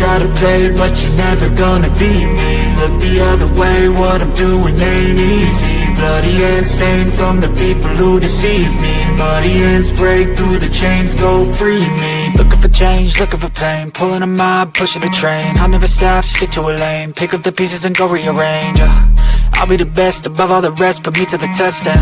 try to play, but you're never gonna beat me. Look the other way, what I'm doing ain't easy. Bloody hands stained from the people who deceive me. Muddy hands break through the chains, go free me. Looking for change, looking for pain, pulling a mob, pushing a train. I'll never stop, stick to a lane, pick up the pieces and go rearrange. I'll be the best above all the rest, put me to the test and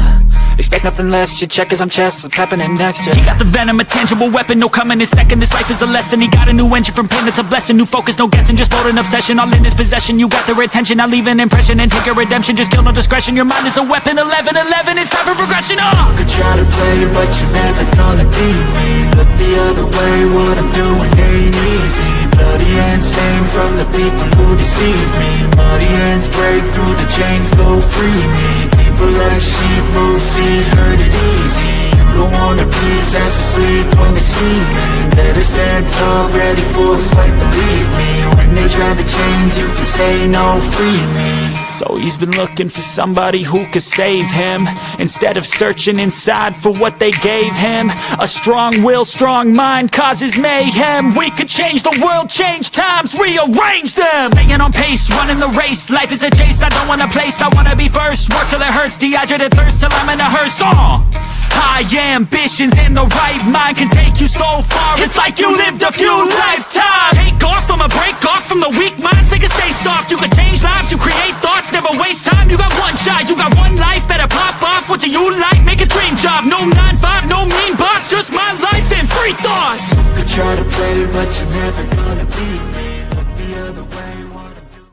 expect nothing less, you check as I'm chess, what's happening next, yeah. He got the venom, a tangible weapon, no coming in second. This life is a lesson, he got a new engine from pain that's a blessing. New focus, no guessing, just bold and obsession, all in his possession. You got their attention, I'll leave an impression and take a redemption. Just kill, no discretion, your mind is a weapon. 11-11, it's time for progression, You could try to play, but you're never gonna beat me. Look the other way, what I'm doing ain't easy. Bloody hands stained from the people who deceive me. Muddy hands break through the chains, go free me. People like sheep move feet, hurt it easy. You don't wanna be fast asleep when they're scheming. Better stand tall, ready for a fight, believe me. When they try to change, you can say no, free me. So he's been looking for somebody who could save him, instead of searching inside for what they gave him. A strong will, strong mind causes mayhem. We could change the world, change times, rearrange them. Staying on pace, running the race. Life is a chase, I don't want a place, I wanna be first. Work till it hurts, dehydrated thirst till I'm in a hearse. High ambitions and the right mind can take you so far. It's like you lived a few lifetimes. Take off from a break off from the weak minds. They can stay soft, you can change lives, you create thoughts, never waste time. You got one shot, you got one life, better pop off. What do you like? Make a dream job. No 9-5, no mean boss, just my life and free thoughts. You could try to play, but you're never gonna beat me. Look the other way, what I'm doing.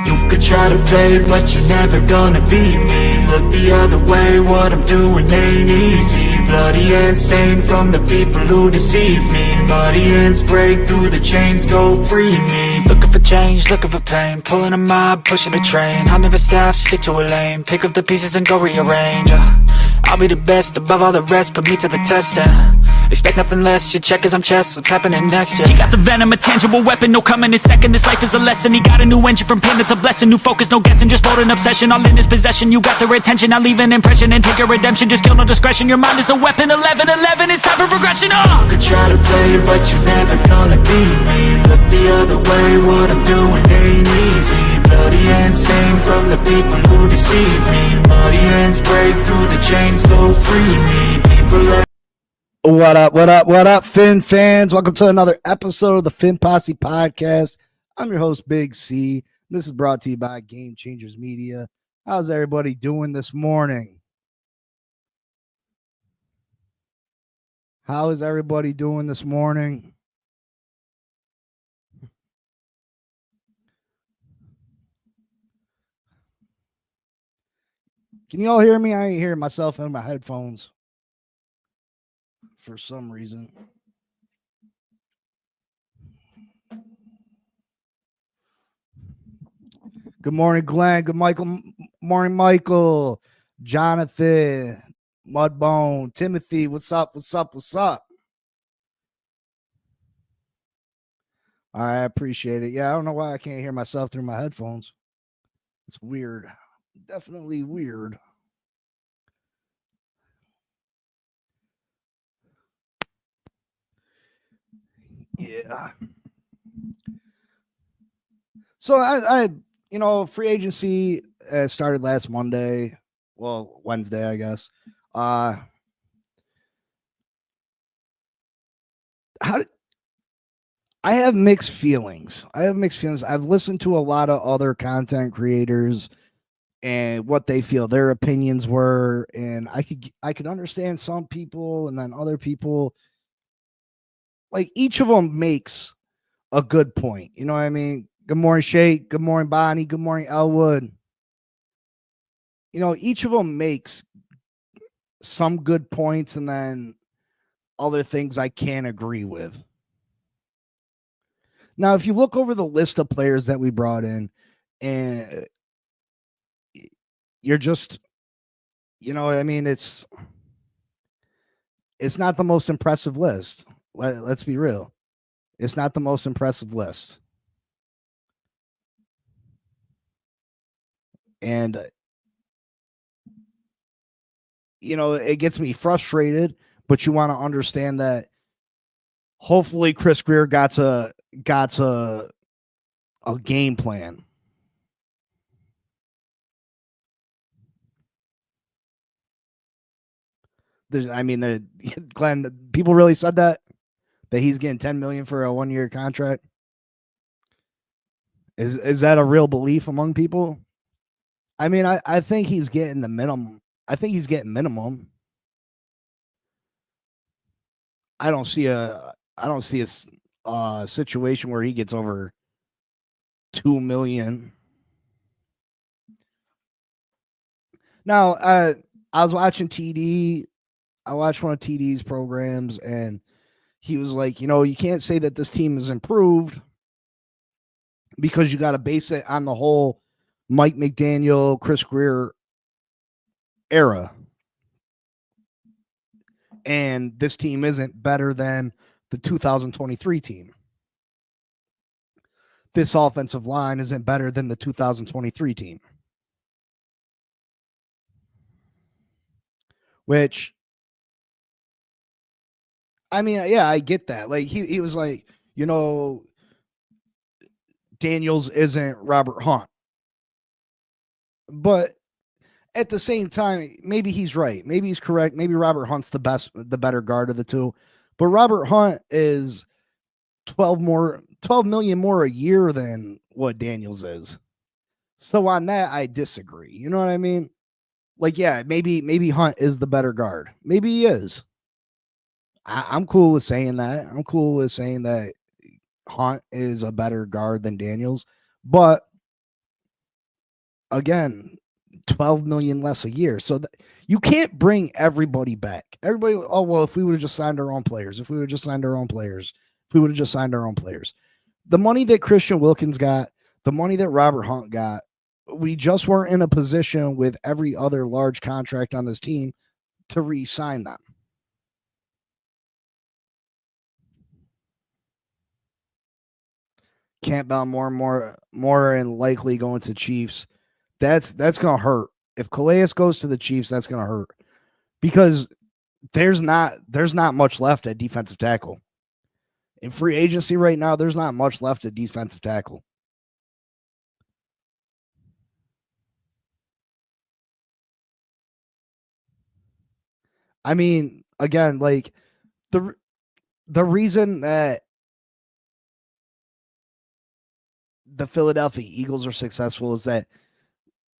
You could try to play, but you're never gonna beat me. Look the other way, what I'm doing ain't easy. Bloody hands stained from the people who deceive me. Muddy hands break through the chains, go free me. Looking for change, looking for pain, pulling a mob, pushing a train. I'll never stop, stick to a lane, pick up the pieces and go rearrange. I'll be the best above all the rest, put me to the test and expect nothing less, you check as I'm chess, what's happening next, yeah. He got the venom, a tangible weapon, no coming in second. This life is a lesson, he got a new engine from pain that's a blessing. New focus, no guessing, just bold and obsession, all in his possession. You got their attention, I'll leave an impression and take a redemption. Just kill, no discretion, your mind is a weapon. 11-11, it's time for progression, You could try to play, but you're never gonna beat me. Look the other way, what I'm doing ain't easy. Bloody hands stained from the people who deceive me. Muddy hands break through the chains, go free me. People like What up, Finn fans? Welcome to another episode of the Finn Posse Podcast. I'm your host, Big C. This is brought to you by Game Changers Media. How's everybody doing this morning? How is everybody doing this morning? Can you all hear me? I ain't hearing myself in my headphones for some reason. Good morning, Glenn. Good morning, Michael, Jonathan, Mudbone, Timothy. What's up? All right, I appreciate it. Yeah, I don't know why I can't hear myself through my headphones. It's weird. Definitely weird. Yeah. So I free agency started last Monday. Well, Wednesday, I guess. I have mixed feelings. I've listened to a lot of other content creators and what they feel their opinions were, and I could understand some people, and then other people, like, each of them makes a good point. You know what I mean? Good morning, Shake. Good morning, Bonnie. Good morning, Elwood. Each of them makes some good points, and then other things I can't agree with. Now, if you look over the list of players that we brought in, and you're just, it's not the most impressive list. Let's be real. It's not the most impressive list. And, it gets me frustrated but you want to understand that hopefully Chris Greer got a game plan. Glenn, people really said that he's getting $10 million for a 1-year contract. Is that a real belief among people? I mean, I think he's getting the minimum. I think he's getting minimum. I don't see a situation where he gets over $2 million. Now, I was watching TD. I watched one of TD's programs, and he was like, you can't say that this team has improved because you got to base it on the whole Mike McDaniel, Chris Greer era. And this team isn't better than the 2023 team. This offensive line isn't better than the 2023 team. Which, I mean, yeah, I get that. Like, he was like, Daniels isn't Robert Hunt. But at the same time, maybe he's right. Maybe he's correct. Maybe Robert Hunt's the better guard of the two. But Robert Hunt is 12 million more a year than what Daniels is. So on that, I disagree. You know what I mean? Like, yeah, maybe Hunt is the better guard. Maybe he is. I'm cool with saying that. I'm cool with saying that Hunt is a better guard than Daniels. But again, 12 million less a year. So you can't bring everybody back. Everybody, oh, well, if we would have just signed our own players, The money that Christian Wilkins got, the money that Robert Hunt got, we just weren't in a position with every other large contract on this team to re-sign them. Campbell more and likely going to Chiefs. That's gonna hurt. If Calais goes to the Chiefs, that's gonna hurt because there's not much left at defensive tackle. In free agency right now, there's not much left at defensive tackle. I mean, again, like the reason that the Philadelphia Eagles are successful is that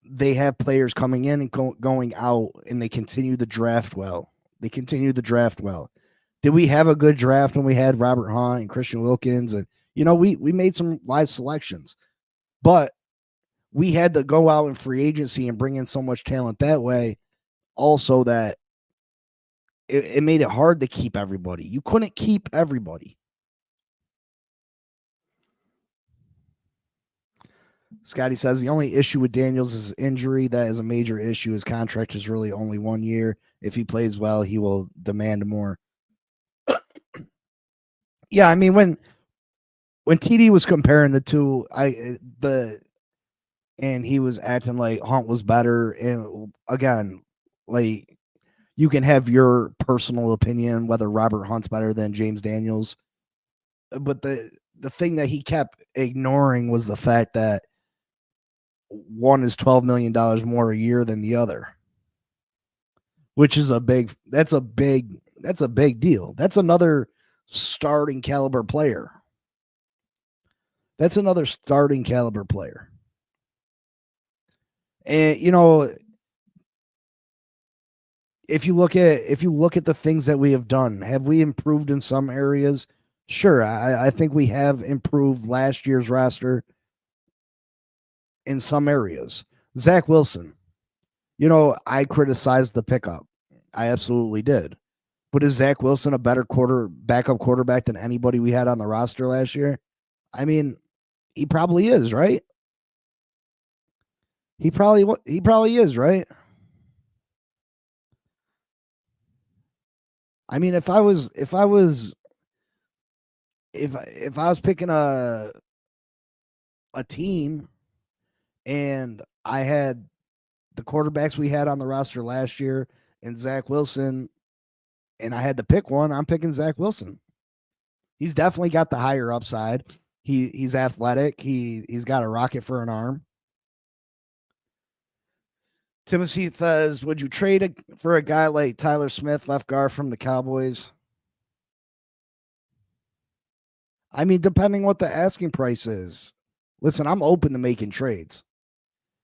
they have players coming in and going out, and they continue the draft well. Did we have a good draft when we had Robert Hunt and Christian Wilkins? And, we made some wise selections, but we had to go out in free agency and bring in so much talent that way also that it made it hard to keep everybody. You couldn't keep everybody. Scotty says the only issue with Daniels is injury. That is a major issue. His contract is really only 1 year. If he plays well, he will demand more. Yeah, I mean, when TD was comparing the two, and he was acting like Hunt was better. And again, like, you can have your personal opinion whether Robert Hunt's better than James Daniels, but the thing that he kept ignoring was the fact that one is $12 million more a year than the other, which is a big deal. That's another starting caliber player. And if you look at the things that we have done, have we improved in some areas? Sure, I think we have improved last year's roster in some areas. Zach Wilson, I criticized the pickup. I absolutely did. But is Zach Wilson a better backup quarterback than anybody we had on the roster last year? I mean, he probably is, right? He probably is, right? I mean, if I was picking a team and I had the quarterbacks we had on the roster last year and Zach Wilson and I had to pick one, I'm picking Zach Wilson. He's definitely got the higher upside. He's athletic. He's got a rocket for an arm. Timothy says, would you trade for a guy like Tyler Smith, left guard from the Cowboys? I mean, depending what the asking price is. Listen, I'm open to making trades.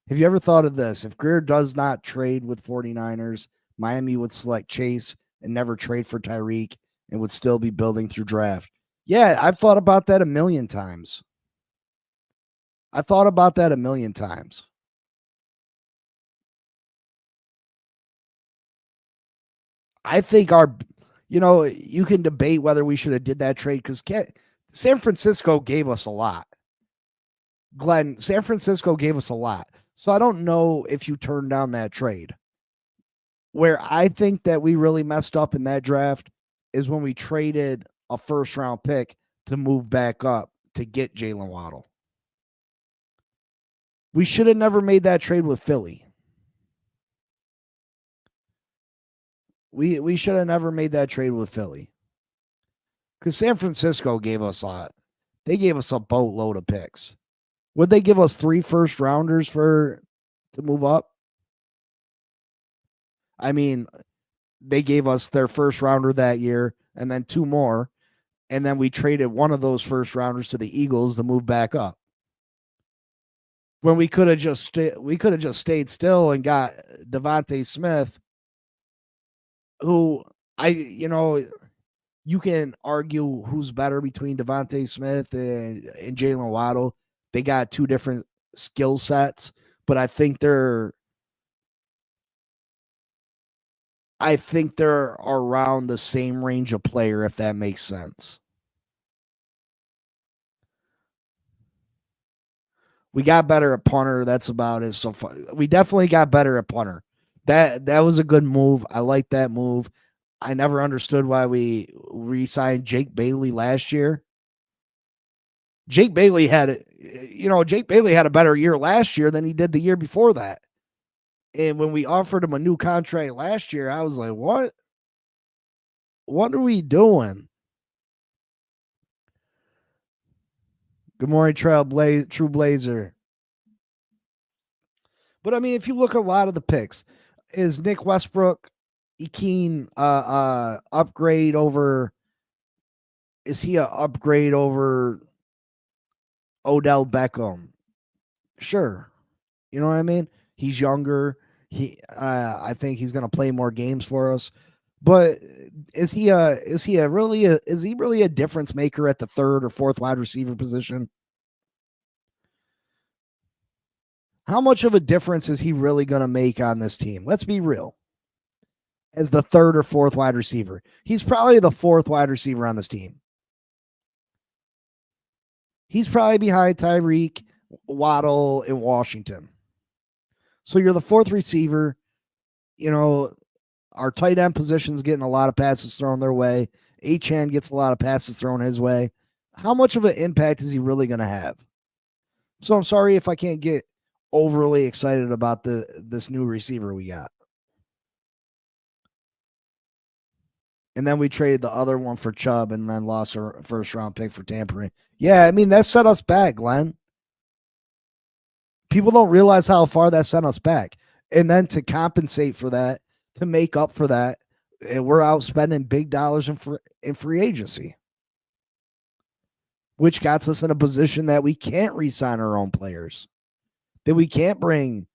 Have you ever thought of this? If Greer does not trade with 49ers, Miami would select Chase and never trade for Tyreek and would still be building through draft. Yeah, I've thought about that a million times. I thought about that a million times. I think you can debate whether we should have did that trade because San Francisco gave us a lot. Glenn, San Francisco gave us a lot. So I don't know if you turned down that trade. Where I think that we really messed up in that draft is when we traded a first round pick to move back up to get Jalen Waddle. We should have never made that trade with Philly. We should have never made that trade with Philly. Because San Francisco gave us they gave us a boatload of picks. Would they give us 3 first rounders to move up? I mean, they gave us their first rounder that year and then 2 more. And then we traded one of those first rounders to the Eagles to move back up. When we could have just stayed still and got Devontae Smith, who you can argue who's better between Devontae Smith and Jalen Waddle. They got 2 different skill sets, but I think they're around the same range of player, if that makes sense. We got better at punter. That's about it. So far. We definitely got better at punter. That was a good move. I like that move. I never understood why we re-signed Jake Bailey last year. Jake Bailey had a better year last year than he did the year before that. And when we offered him a new contract last year, I was like, what? What are we doing? Good morning, True Blazer. But I mean, if you look at a lot of the picks, is Nick Westbrook, Ekeen upgrade over? Is he an upgrade over Odell Beckham? Sure. You know what I mean? He's younger. I think he's going to play more games for us. But is he really a difference maker at the 3rd or 4th wide receiver position? How much of a difference is he really going to make on this team? Let's be real. As the 3rd or 4th wide receiver, he's probably the 4th wide receiver on this team. He's probably behind Tyreek, Waddle, and Washington. So you're the 4th receiver. Our tight end position's getting a lot of passes thrown their way. Achane gets a lot of passes thrown his way. How much of an impact is he really going to have? So I'm sorry if I can't get overly excited about this new receiver we got. And then we traded the other one for Chubb and then lost our first round pick for tampering. Yeah, I mean, that set us back, Glenn. People don't realize how far that sent us back. And then to compensate for that, to make up for that, we're out spending big dollars in free agency, which got us in a position that we can't re-sign our own players, that we can't bring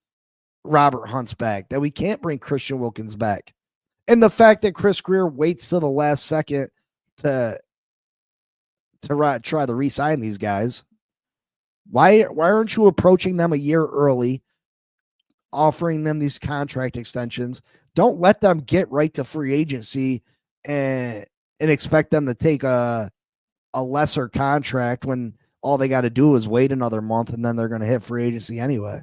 Robert Hunt's back, that we can't bring Christian Wilkins back. And the fact that Chris Greer waits till the last second to try to re-sign these guys. Why aren't you approaching them a year early, offering them these contract extensions? Don't let them get right to free agency and expect them to take a lesser contract when all they got to do is wait another month and then they're going to hit free agency anyway.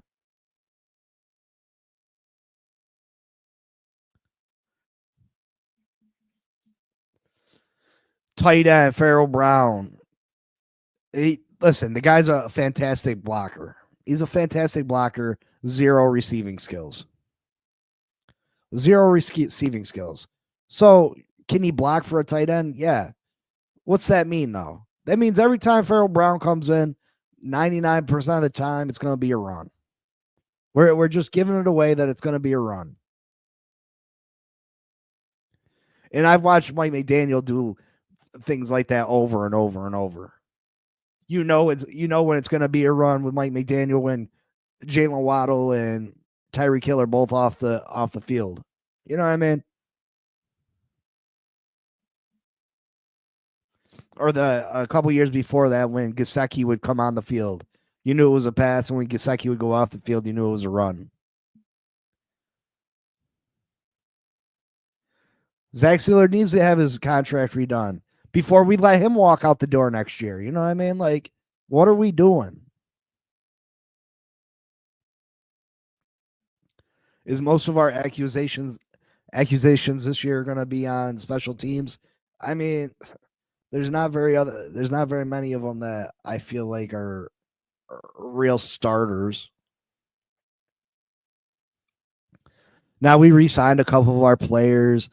Tight end, Farrell Brown. Listen, the guy's a fantastic blocker. He's a fantastic blocker, 0 receiving skills. 0 receiving skills. So Can he block for a tight end? Yeah. What's that mean, though? That means every time Farrell Brown comes in, 99% of the time, it's going to be a run. We're just giving it away that it's going to be a run. And I've watched Mike McDaniel do things like that over and over and over. When it's going to be a run with Mike McDaniel when Jalen Waddle and Tyreek Hill are both off the field. You know what I mean? Or a couple years before that when Gesicki would come on the field. You knew it was a pass, and when Gesicki would go off the field, you knew it was a run. Zach Sealer needs to have his contract redone before we let him walk out the door next year. You know what I mean? Like, what are we doing? Is most of our accusations this year going to be on special teams? I mean, there's not very many of them that I feel like are real starters. Now we re-signed a couple of our players.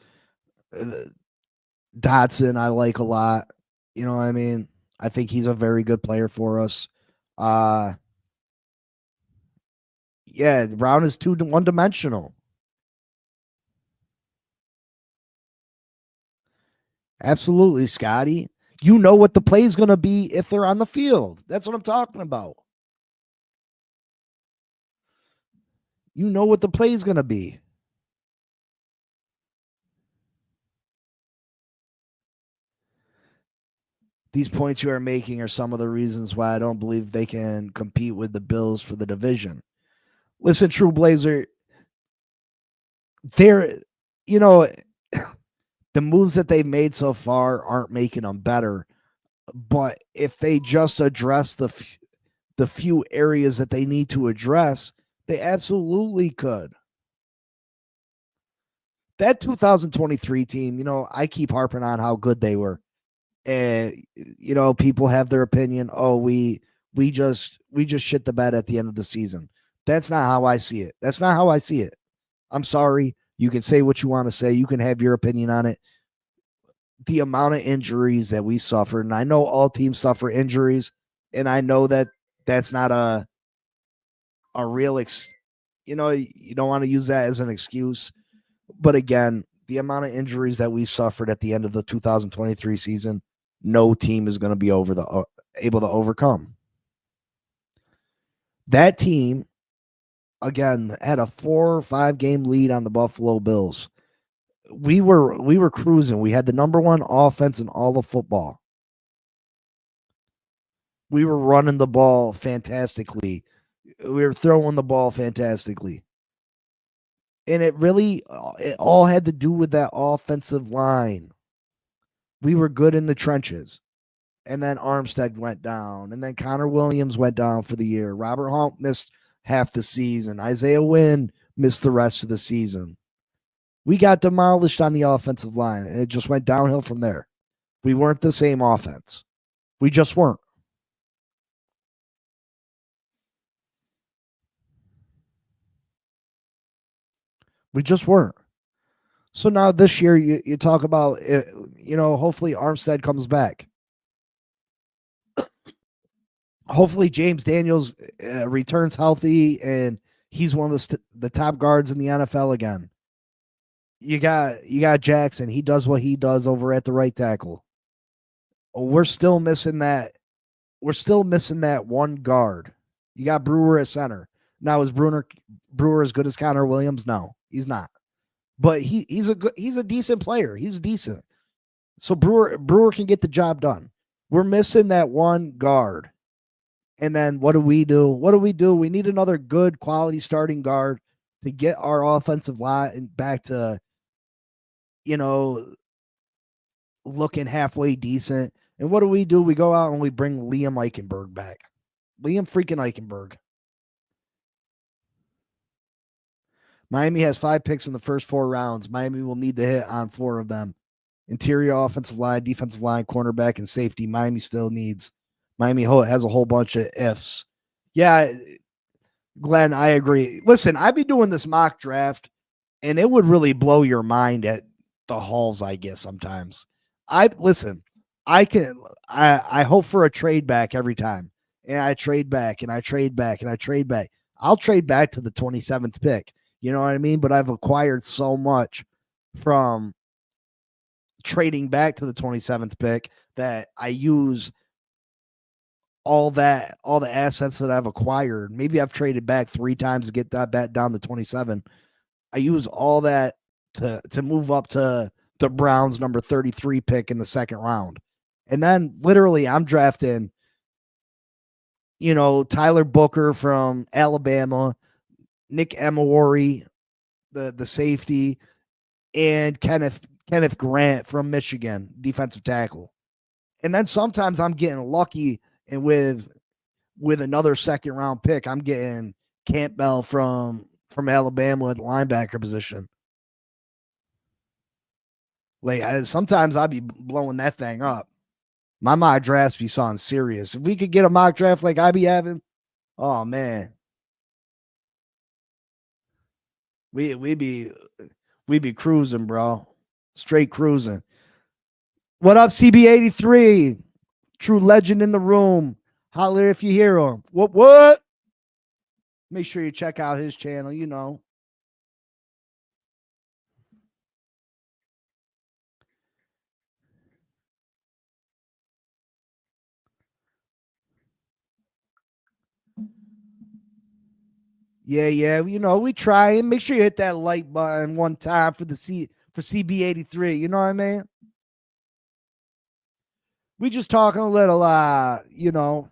Dotson, I like a lot. You know what I mean? I think he's a very good player for us. Yeah, Brown is one-dimensional. Absolutely, Scotty. You know what the play is going to be if they're on the field. That's what I'm talking about. You know what the play is going to be. These points you are making are some of the reasons why I don't believe they can compete with the Bills for the division. Listen, True Blazer, they're, the moves that they've made so far aren't making them better. But if they just address the few areas that they need to address, they absolutely could. That 2023 team, I keep harping on how good they were. And people have their opinion. Oh, we just shit the bed at the end of the season. That's not how I see it. That's not how I see it. I'm sorry. You can say what you want to say. You can have your opinion on it. The amount of injuries that we suffered, and I know all teams suffer injuries, and I know that that's not a real you don't want to use that as an excuse. But again, the amount of injuries that we suffered at the end of the 2023 season, no team is going to be able to overcome. That team, again, had a 4 or 5 game lead on the Buffalo Bills. We were cruising. We had the number one offense in all of football. We were running the ball fantastically. We were throwing the ball fantastically. And it all had to do with that offensive line. We were good in the trenches. And then Armstead went down. And then Connor Williams went down for the year. Robert Hunt missed half the season. Isaiah Wynn missed the rest of the season. We got demolished on the offensive line. And it just went downhill from there. We weren't the same offense. We just weren't. We just weren't. So now this year, you talk about, hopefully Armstead comes back. Hopefully James Daniels returns healthy and he's one of the top guards in the NFL again. You got Jackson. He does what he does over at the right tackle. We're still missing that. We're still missing that one guard. You got Brewer at center. Now is Brewer as good as Connor Williams? No, he's not. But he's a decent player. He's decent. So Brewer can get the job done. We're missing that one guard. And then what do we do? We need another good quality starting guard to get our offensive line back to, looking halfway decent. And what do? We go out and we bring Liam Eichenberg back. Liam freaking Eichenberg. Miami has 5 picks in the first 4 rounds. Miami will need to hit on 4 of them. Interior offensive line, defensive line, cornerback, and safety. Miami still needs. Miami has a whole bunch of ifs. Yeah, Glenn, I agree. Listen, I'd be doing this mock draft, and it would really blow your mind at the hauls I get sometimes. I listen, I hope for a trade back every time. And I trade back and I trade back and I trade back. I'll trade back to the 27th pick. You know what I mean? But I've acquired so much from trading back to the 27th pick that I use all the assets that I've acquired. Maybe I've traded back 3 times to get that back down to 27. I use all that to move up to the Browns number 33 pick in the second round. And then literally I'm drafting, Tyler Booker from Alabama, Nick Emery, the safety, and Kenneth Grant from Michigan, defensive tackle. And then sometimes I'm getting lucky and with another second round pick, I'm getting Campbell from Alabama at the linebacker position. Like sometimes I'd be blowing that thing up. My mock drafts be sounding serious. If we could get a mock draft like I be having, oh man, we be cruising, bro. Straight cruising. What up, CB83? True legend in the room. Holler if you hear him. What? Make sure you check out his channel, Yeah, we try and make sure you hit that like button one time for CB83. You know what I mean? We just talking a little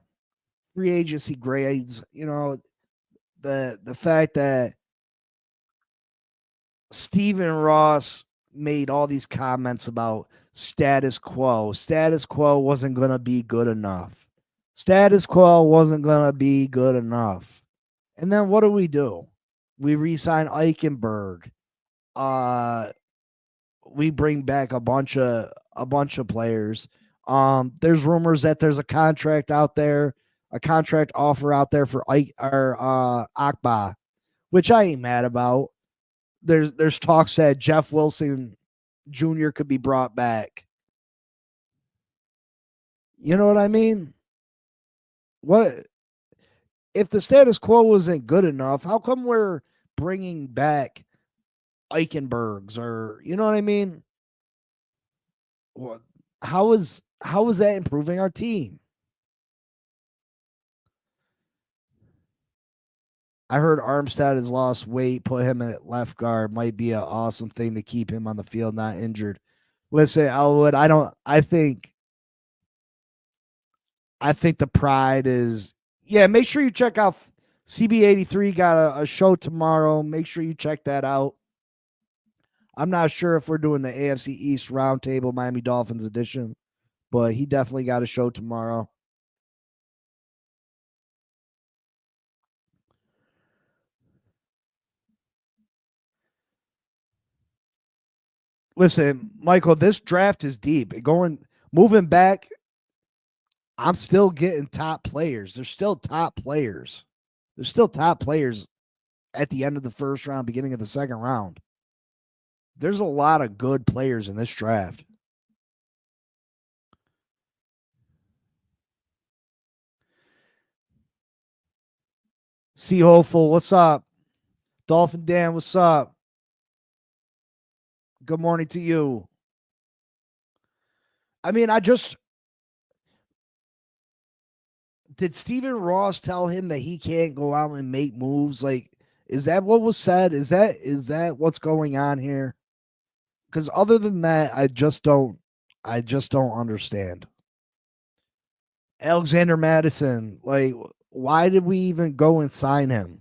free agency grades, the fact that Stephen Ross made all these comments about status quo. Status quo wasn't going to be good enough. Status quo wasn't going to be good enough. And then what do? We re-sign Eichenberg. We bring back a bunch of players. There's rumors that there's a contract out there, a contract offer out there for Akba, which I ain't mad about. There's talks that Jeff Wilson Jr. could be brought back. You know what I mean? What if the status quo wasn't good enough? How come we're bringing back Eichenbergs, or you know what I mean? How is that improving our team? I heard Armstead has lost weight, put him at left guard. Might be an awesome thing to keep him on the field, not injured. Listen, Elwood, I think the pride is, make sure you check out CB83 got a show tomorrow. Make sure you check that out. I'm not sure if we're doing the AFC East Roundtable Miami Dolphins edition, but he definitely got a show tomorrow. Listen, Michael, this draft is deep. Moving back, I'm still getting top players. There's still top players. There's still top players at the end of the first round, beginning of the second round. There's a lot of good players in this draft. See Hopeful, what's up? Dolphin Dan, what's up? Good morning to you. I mean, did Stephen Ross tell him that he can't go out and make moves? Like, is that what was said? Is that what's going on here? Because other than that, I just don't understand. Alexander Madison, like, why did we even go and sign him?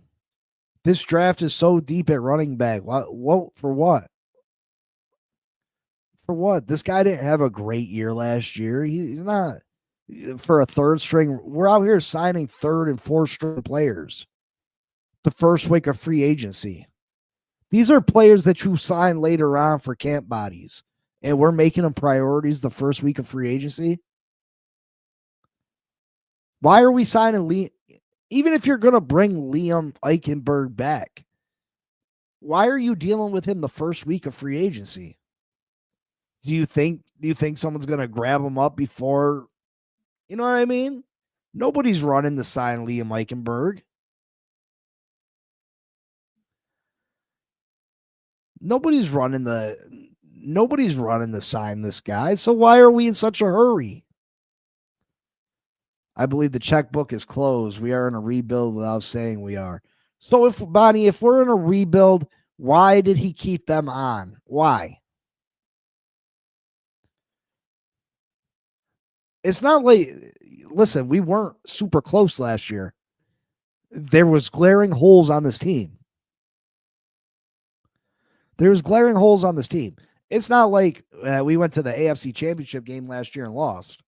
This draft is so deep at running back. What for what? For what? This guy didn't have a great year last year. He's not for a third string. We're out here signing third and fourth string players the first week of free agency. These are players that you sign later on for camp bodies, and we're making them priorities the first week of free agency. Why are we signing Liam? Even if you're going to bring Liam Eichenberg back, why are you dealing with him the first week of free agency? Do you think someone's gonna grab him up before, you know what I mean? Nobody's running to sign Liam Eichenberg. Nobody's running to sign this guy. So why are we in such a hurry? I believe the checkbook is closed. We are in a rebuild without saying we are. So if Bonnie, if we're in a rebuild, why did he keep them on? Why? It's not like, listen, we weren't super close last year. There was glaring holes on this team. There's glaring holes on this team. It's not like we went to the AFC Championship game last year and lost.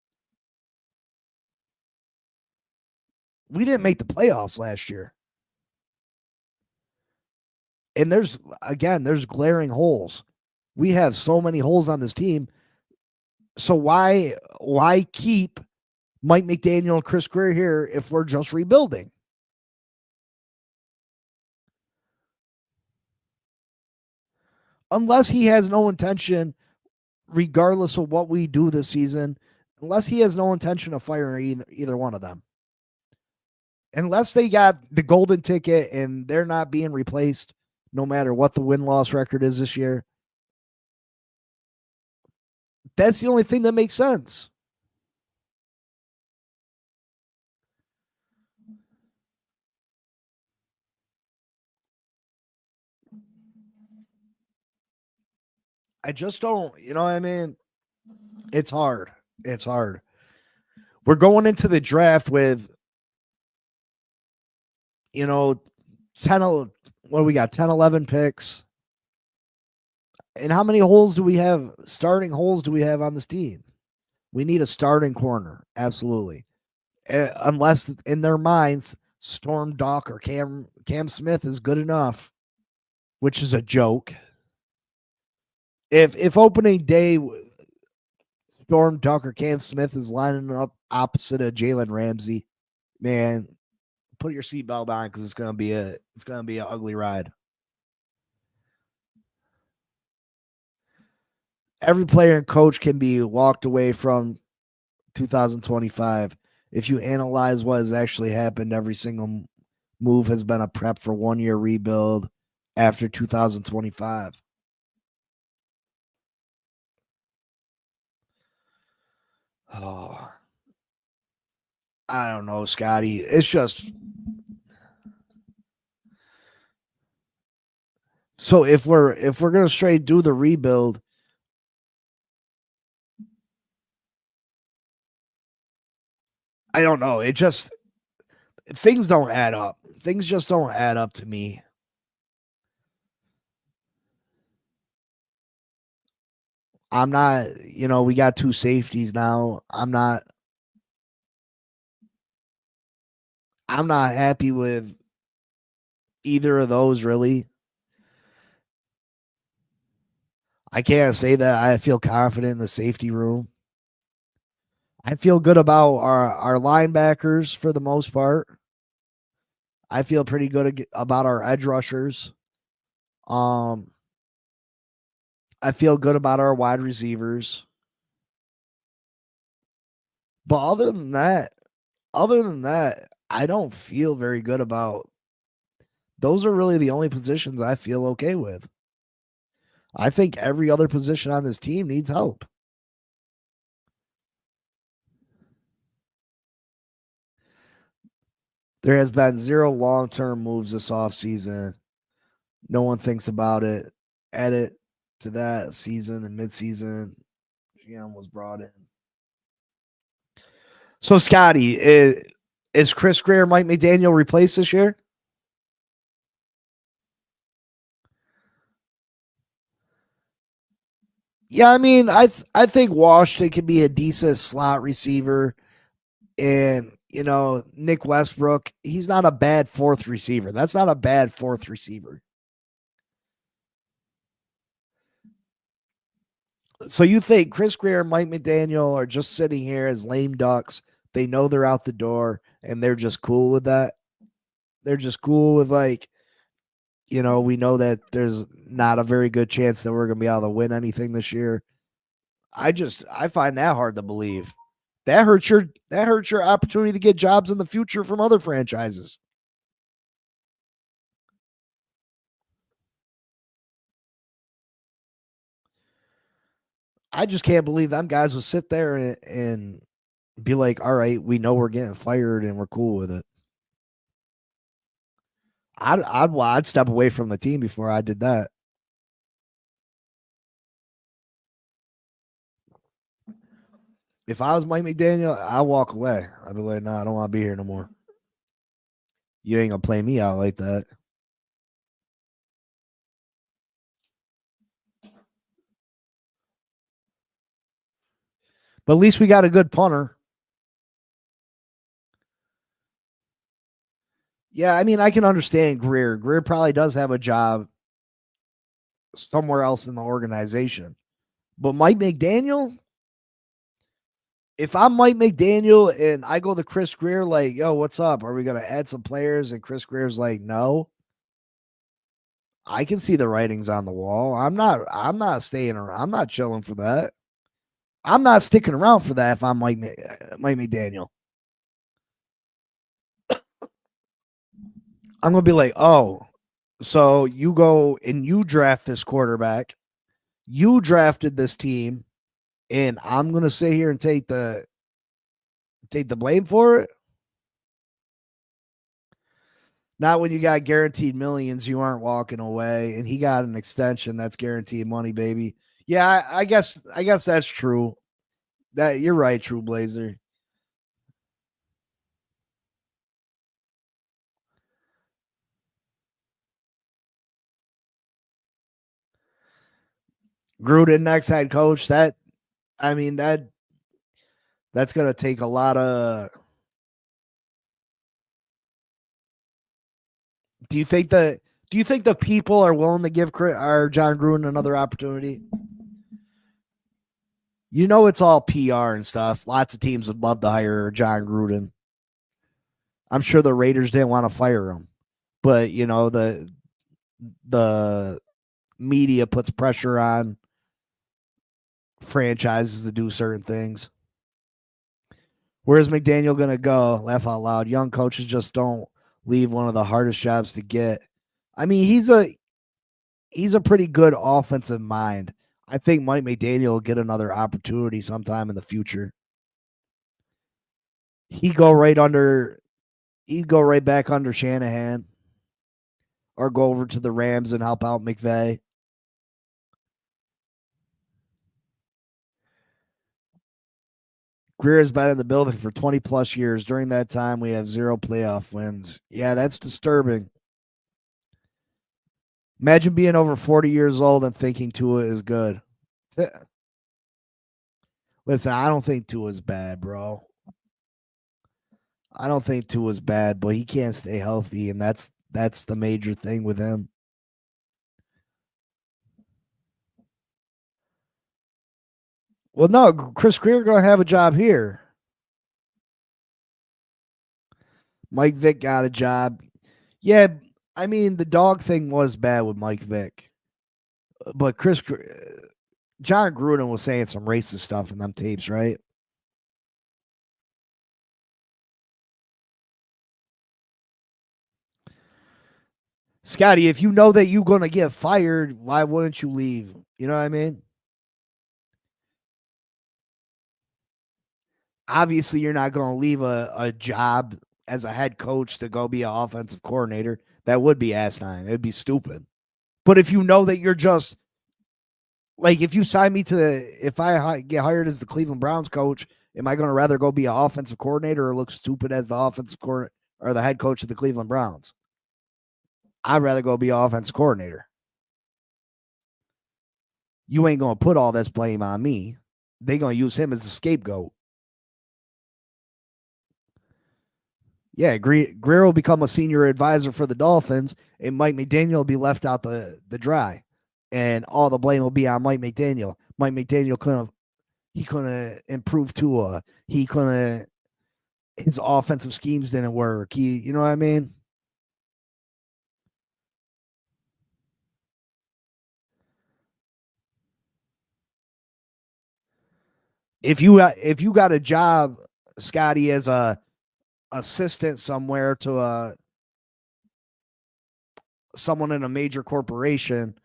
We didn't make the playoffs last year. And there's glaring holes. We have so many holes on this team. So why keep Mike McDaniel and Chris Greer here if we're just rebuilding? Unless he has no intention, regardless of what we do this season, unless he has no intention of firing either one of them. Unless they got the golden ticket and they're not being replaced, no matter what the win-loss record is this year. That's the only thing that makes sense. I just don't, you know what I mean? It's hard. It's hard. We're going into the draft with, 10, what do we got? 10, 11 picks. And how many holes do we have? Starting holes do we have on this team? We need a starting corner. Absolutely. Unless in their minds, Storm Duck or Cam Smith is good enough, which is a joke. If opening day Storm Duck or Cam Smith is lining up opposite of Jalen Ramsey, man, put your seatbelt on because it's gonna be an ugly ride. Every player and coach can be walked away from 2025. If you analyze what has actually happened, every single move has been a prep for 1 year rebuild after 2025. Oh, I don't know, Scotty. It's just so if we're gonna straight do the rebuild, I don't know. It just things don't add up. Things just don't add up to me. I'm not, we got two safeties now. I'm not happy with either of those really. I can't say that I feel confident in the safety room. I feel good about our linebackers for the most part. I feel pretty good about our edge rushers. I feel good about our wide receivers. But other than that, I don't feel very good about. Those are really the only positions I feel okay with. I think every other position on this team needs help. There has been zero long-term moves this offseason. No one thinks about it. Edit to that season and midseason. GM was brought in. So, Scotty, is Chris Greer, Mike McDaniel replaced this year? Yeah, I mean, I think Washington can be a decent slot receiver, and Nick Westbrook, he's not a bad fourth receiver. That's not a bad fourth receiver. So you think Chris Greer and Mike McDaniel are just sitting here as lame ducks? They know they're out the door, and they're just cool with that. They're just cool with we know that there's not a very good chance that we're going to be able to win anything this year. I find that hard to believe. That hurts your opportunity to get jobs in the future from other franchises. I just can't believe them guys will sit there and be like, all right, we know we're getting fired and we're cool with it. I'd step away from the team before I did that. If I was Mike McDaniel, I'd walk away. I'd be like, nah, I don't want to be here no more. You ain't gonna play me out like that. But at least we got a good punter. Yeah, I mean, I can understand Greer. Greer probably does have a job somewhere else in the organization. But Mike McDaniel, if I'm Mike McDaniel and I go to Chris Greer, like, yo, what's up? Are we going to add some players? And Chris Greer's like, no. I can see the writings on the wall. I'm not staying around. I'm not chilling for that. I'm not sticking around for that if I'm Mike McDaniel. I'm going to be like, oh, so you go and you draft this quarterback. You drafted this team, and I'm going to sit here and take the blame for it. Not when you got guaranteed millions, you aren't walking away, and he got an extension that's guaranteed money, baby. Yeah, I guess that's true. That you're right, True Blazer. Gruden next head coach. That I mean that's gonna take a lot of. Do you think the people are willing to give our John Gruden another opportunity? You know, it's all PR and stuff. Lots of teams would love to hire John Gruden. I'm sure the Raiders didn't want to fire him, but you know the media puts pressure on franchises to do certain things. Where's McDaniel going to go? Laugh out loud. Young coaches just don't leave one of the hardest jobs to get. I mean, he's a pretty good offensive mind. I think Mike McDaniel will get another opportunity sometime in the future. He'd go right back under Shanahan or go over to the Rams and help out McVay. Greer has been in the building for 20 plus years. During that time, we have 0 playoff wins. Yeah, that's disturbing. Imagine being over 40 years old and thinking Tua is good. Listen, I don't think Tua's bad, bro. I don't think Tua's bad, but he can't stay healthy, and that's the major thing with him. Well, no, Chris Greer gonna have a job here. Mike Vick got a job. Yeah, I mean the dog thing was bad with Mike Vick, but John Gruden was saying some racist stuff in them tapes, right? Scotty, if you know that you're gonna get fired, why wouldn't you leave? You know what I mean? Obviously, you're not gonna leave a job as a head coach to go be an offensive coordinator. That would be asinine. It'd be stupid. But if you know that you're just like, if you sign me if I get hired as the Cleveland Browns coach, am I going to rather go be an offensive coordinator or look stupid as the offensive coordinator or the head coach of the Cleveland Browns? I'd rather go be an offensive coordinator. You ain't going to put all this blame on me. They're going to use him as a scapegoat. Yeah, Greer will become a senior advisor for the Dolphins, and Mike McDaniel will be left out the dry, and all the blame will be on Mike McDaniel. Mike McDaniel couldn't improve Tua. He couldn't. His offensive schemes didn't work. You know what I mean? if you got a job, Scotty, as a assistant somewhere to someone in a major corporation,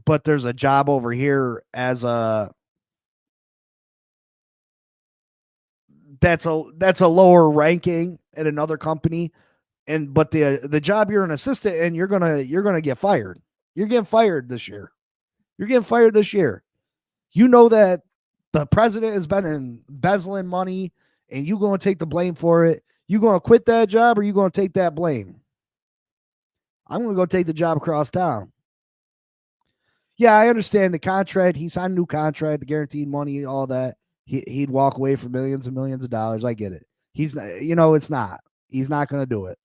but there's a job over here as a that's a lower ranking at another company, and but the job you're an assistant and you're gonna get fired. You're getting fired this year. You're getting fired this year. You know that the president has been embezzling money, and you going to take the blame for it. You going to quit that job, or you going to take that blame? I'm going to go take the job across town. Yeah, I understand the contract. He signed a new contract, the guaranteed money, all that. He'd walk away for millions and millions of dollars. I get it. He's, it's not. He's not going to do it.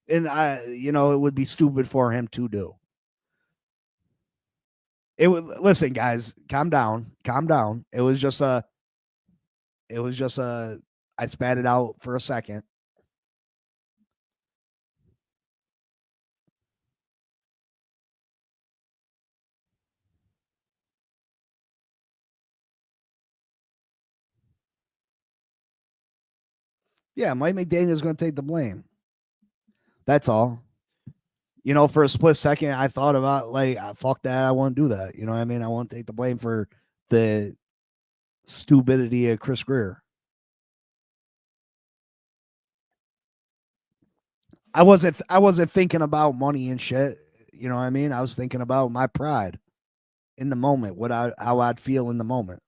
And it would be stupid for him to do. It would listen, guys. Calm down. Calm down. It was just a. I spat it out for a second. Yeah, Mike McDaniel's going to take the blame. That's all. For a split second, I thought about fuck that. I won't do that. You know what I mean? I won't take the blame for the stupidity of Chris Greer. I wasn't thinking about money and shit. You know what I mean? I was thinking about my pride in the moment, how I'd feel in the moment.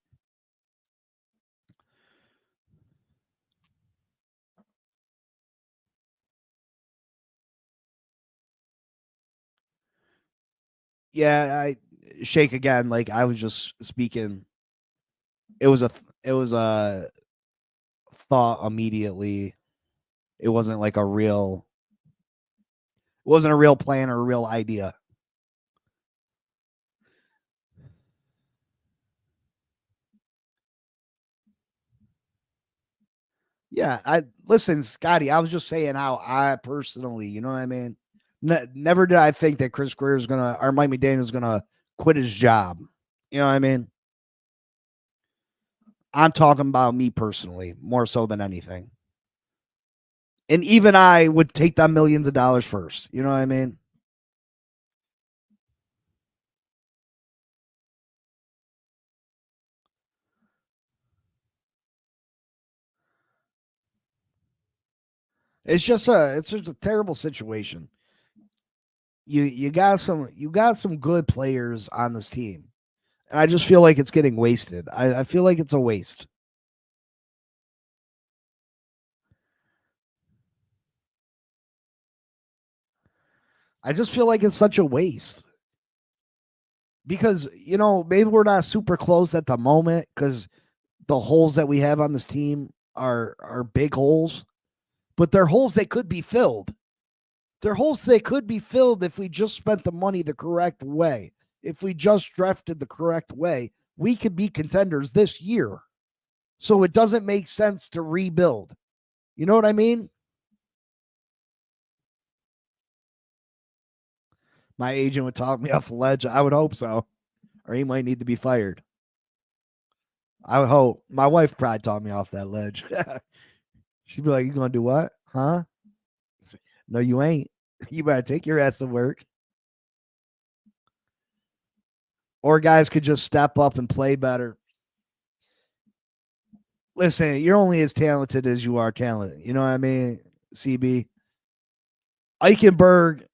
Yeah, I shake again. Like I was just speaking. It was a thought immediately. It wasn't like a real. It wasn't a real plan or a real idea. Yeah, I listen, Scotty. I was just saying how I personally, you know what I mean. Never did I think that Chris Greer is gonna or Mike McDaniel is gonna quit his job. You know what I mean. I'm talking about me personally more so than anything. And even I would take that millions of dollars first. You know what I mean. It's just a terrible situation. You got some good players on this team. And I just feel like it's getting wasted. I feel like it's a waste. I just feel like it's such a waste. Because, maybe we're not super close at the moment because the holes that we have on this team are big holes, but they're holes that could be filled. They're holes that could be filled if we just spent the money the correct way. If we just drafted the correct way, we could be contenders this year. So it doesn't make sense to rebuild. You know what I mean? My agent would talk me off the ledge. I would hope so. Or he might need to be fired. I would hope. My wife probably talked me off that ledge. She'd be like, "You gonna do what? Huh? No, you ain't. You better take your ass to work." Or guys could just step up and play better. Listen, you're only as talented as you are talented. You know what I mean? CB. Eichenberg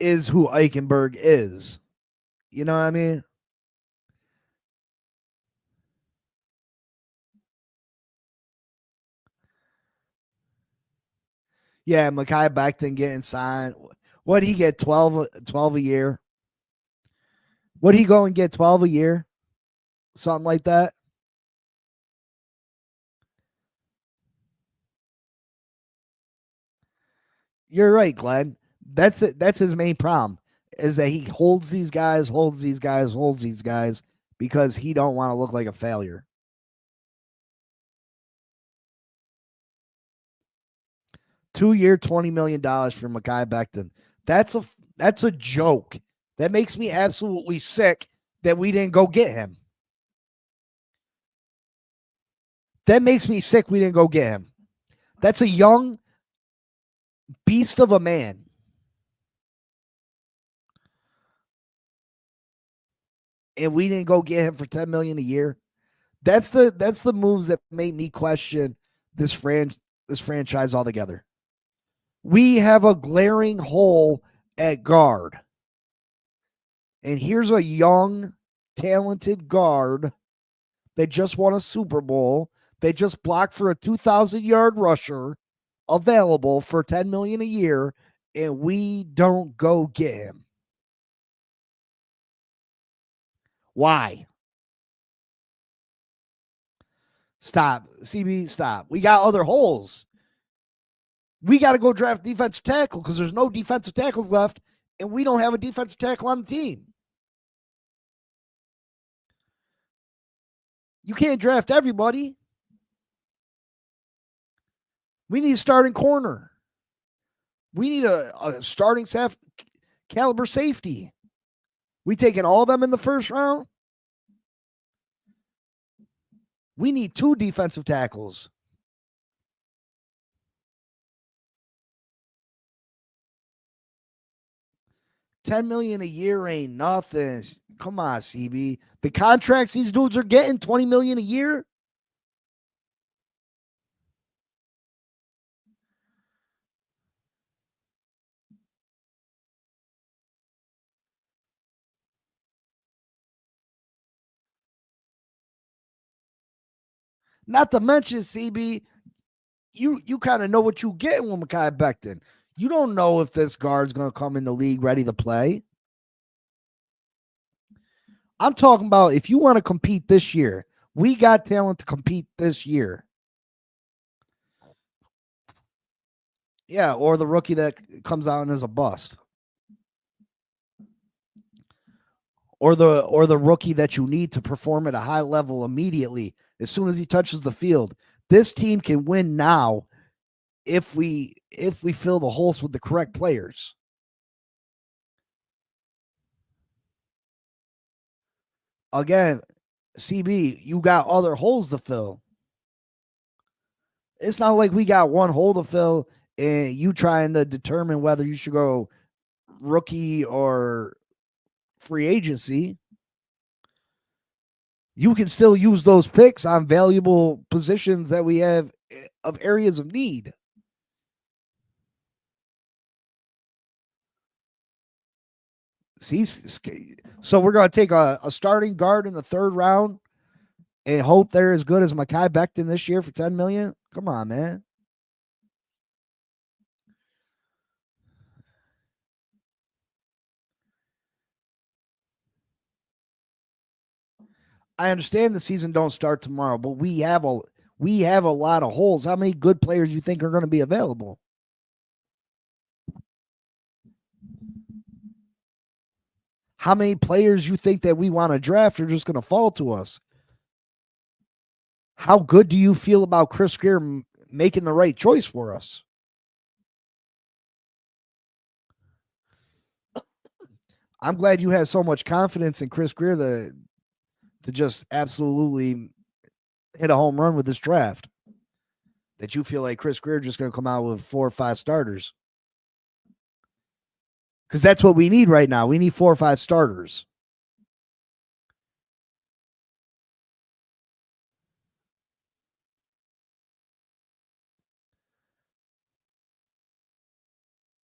is who Eichenberg is. You know what I mean? Yeah, Mekhi Becton getting signed. What he get 12 a year? What he go and get 12 a year? Something like that. You're right, Glenn. That's it. That's his main problem is that he holds these guys, holds these guys, holds these guys because he don't want to look like a failure. 2 year, $20 million for Mekhi Becton. That's a joke. That makes me absolutely sick that we didn't go get him. That makes me sick we didn't go get him. That's a young beast of a man. And we didn't go get him for $10 million a year. That's the moves that made me question this franchise altogether. We have a glaring hole at guard. And here's a young, talented guard that just won a Super Bowl. They just blocked for a 2,000-yard rusher available for $10 million a year, and we don't go get him. Why? Stop. CB, stop. We got other holes. We got to go draft defensive tackle because there's no defensive tackles left, and we don't have a defensive tackle on the team. You can't draft everybody. We need a starting corner. We need a starting caliber safety. We taking all of them in the first round? We need 2 defensive tackles. $10 million a year ain't nothing. Come on, CB. The contracts these dudes are getting, $20 million a year. Not to mention, CB, you kind of know what you get with Mekhi Becton. You don't know if this guard's going to come in the league ready to play. I'm talking about if you want to compete this year, we got talent to compete this year. Yeah, or the rookie that comes out and is a bust. Or the rookie that you need to perform at a high level immediately as soon as he touches the field. This team can win now if we fill the holes with the correct players. Again, CB, you got other holes to fill. It's not like we got one hole to fill and you trying to determine whether you should go rookie or free agency. You can still use those picks on valuable positions that we have of areas of need. See, so we're going to take a starting guard in the 3rd round and hope they're as good as Mekhi Becton this year for $10 million. Come on, man. I understand the season don't start tomorrow, but we have a lot of holes. How many good players you think are going to be available? How many players you think that we want to draft are just going to fall to us? How good do you feel about Chris Greer making the right choice for us? I'm glad you had so much confidence in Chris Greer to just absolutely hit a home run with this draft. That you feel like Chris Greer just going to come out with 4 or 5 starters. Because that's what we need right now. We need 4 or 5 starters.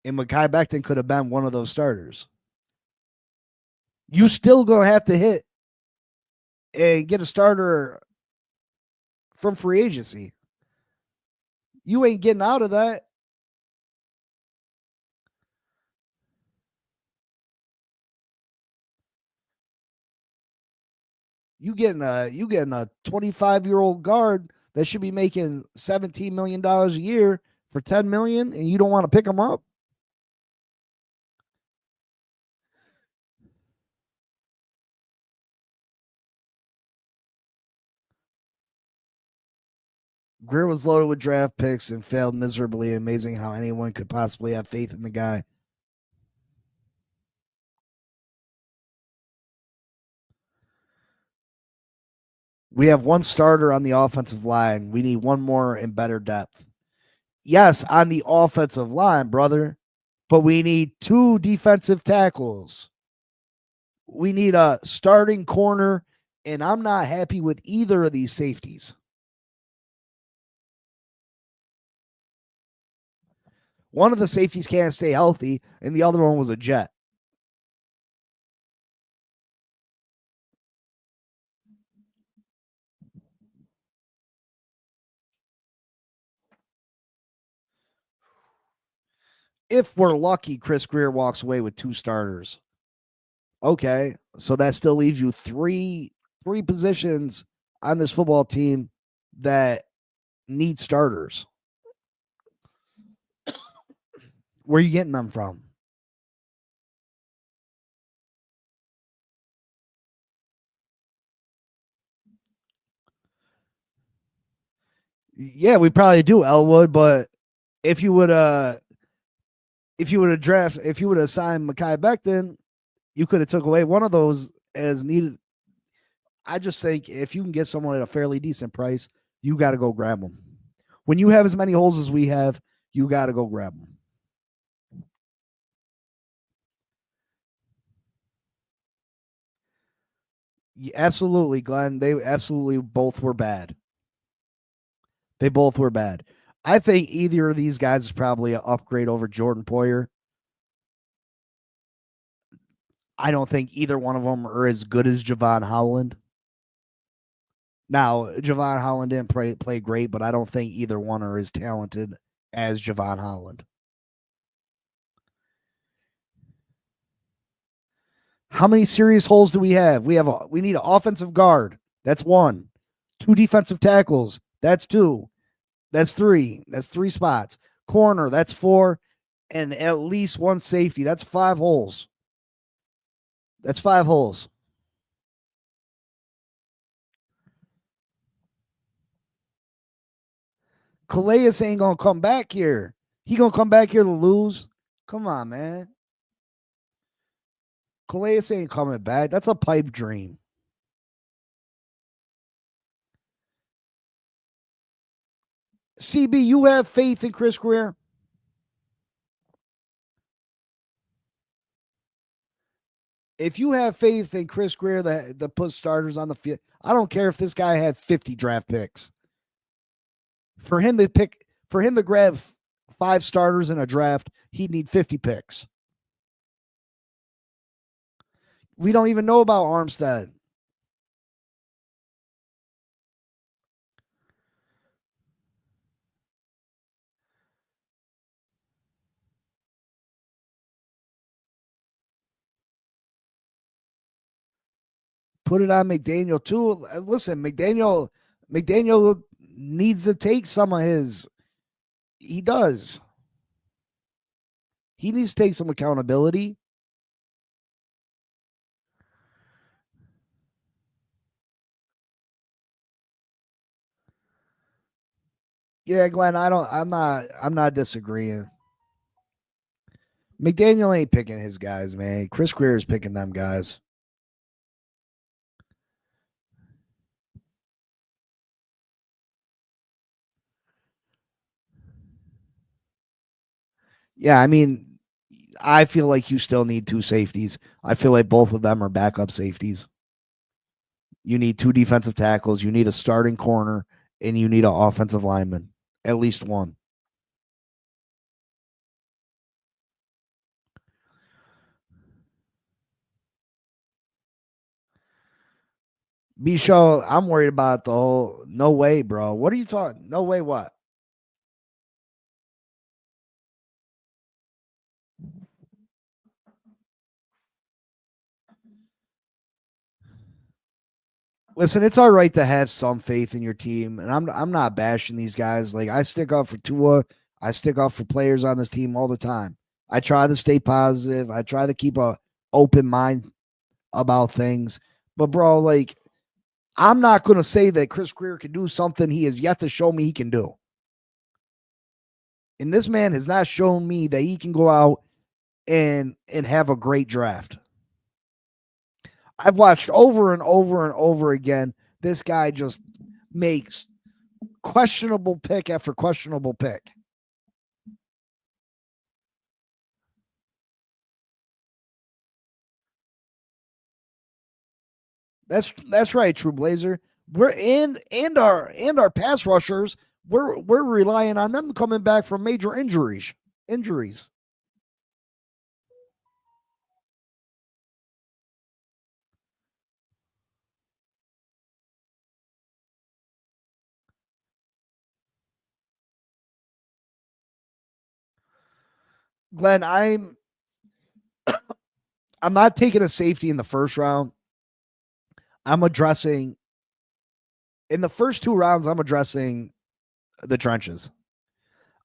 And Mekhi Becton could have been one of those starters. You still going to have to hit and get a starter from free agency. You ain't getting out of that. You getting a 25-year-old guard that should be making $17 million a year for $10 million, and you don't want to pick him up? Greer was loaded with draft picks and failed miserably. Amazing how anyone could possibly have faith in the guy. We have one starter on the offensive line. We need one more and better depth. Yes, on the offensive line, brother, but we need two defensive tackles. We need a starting corner, and I'm not happy with either of these safeties. One of the safeties can't stay healthy, and the other one was a jet. If we're lucky, Chris Greer walks away with two starters. Okay, so that still leaves you three positions on this football team that need starters. Where are you getting them from? Yeah, we probably do, Elwood, but if you would have signed Mekhi Becton, you could have took away one of those as needed. I just think if you can get someone at a fairly decent price, you got to go grab them. When you have as many holes as we have, you got to go grab them. Yeah, absolutely, Glenn. They absolutely both were bad. They both were bad. I think either of these guys is probably an upgrade over Jordan Poyer. I don't think either one of them are as good as Javon Holland. Now, Javon Holland didn't play great, but I don't think either one are as talented as Javon Holland. How many serious holes do we have? We need an offensive guard. That's one. Two defensive tackles. That's two. That's three. That's three spots. Corner. That's four. And at least one safety. That's five holes. That's five holes. Calais ain't gonna come back here. He gonna come back here to lose. Come on, man. Calais ain't coming back. That's a pipe dream. CB, you have faith in Chris Greer? If you have faith in Chris Greer that puts starters on the field, I don't care if this guy had 50 draft picks. For him to grab five starters in a draft, he'd need 50 picks. We don't even know about Armstead. Put it on McDaniel too. Listen, McDaniel needs to take some of his. He does. He needs to take some accountability. Yeah, Glenn, I'm not disagreeing. McDaniel ain't picking his guys, man. Chris Greer is picking them guys. Yeah, I mean, I feel like you still need two safeties. I feel like both of them are backup safeties. You need two defensive tackles. You need a starting corner, and you need an offensive lineman, at least one. B show, I'm worried about the whole no way, bro. What are you talking? No way, what? Listen, it's all right to have some faith in your team, and I'm not bashing these guys. Like I stick up for Tua, I stick up for players on this team all the time. I try to stay positive. I try to keep a open mind about things. But bro, like I'm not going to say that Chris Greer can do something he has yet to show me he can do. And this man has not shown me that he can go out and have a great draft. I've watched over and over and over again this guy just makes questionable pick after questionable pick. That's right, True Blazer. We're and our pass rushers. We're relying on them coming back from major injuries. Injuries. Glenn, I'm not taking a safety in the first round. I'm addressing in the first 2 rounds. I'm addressing the trenches.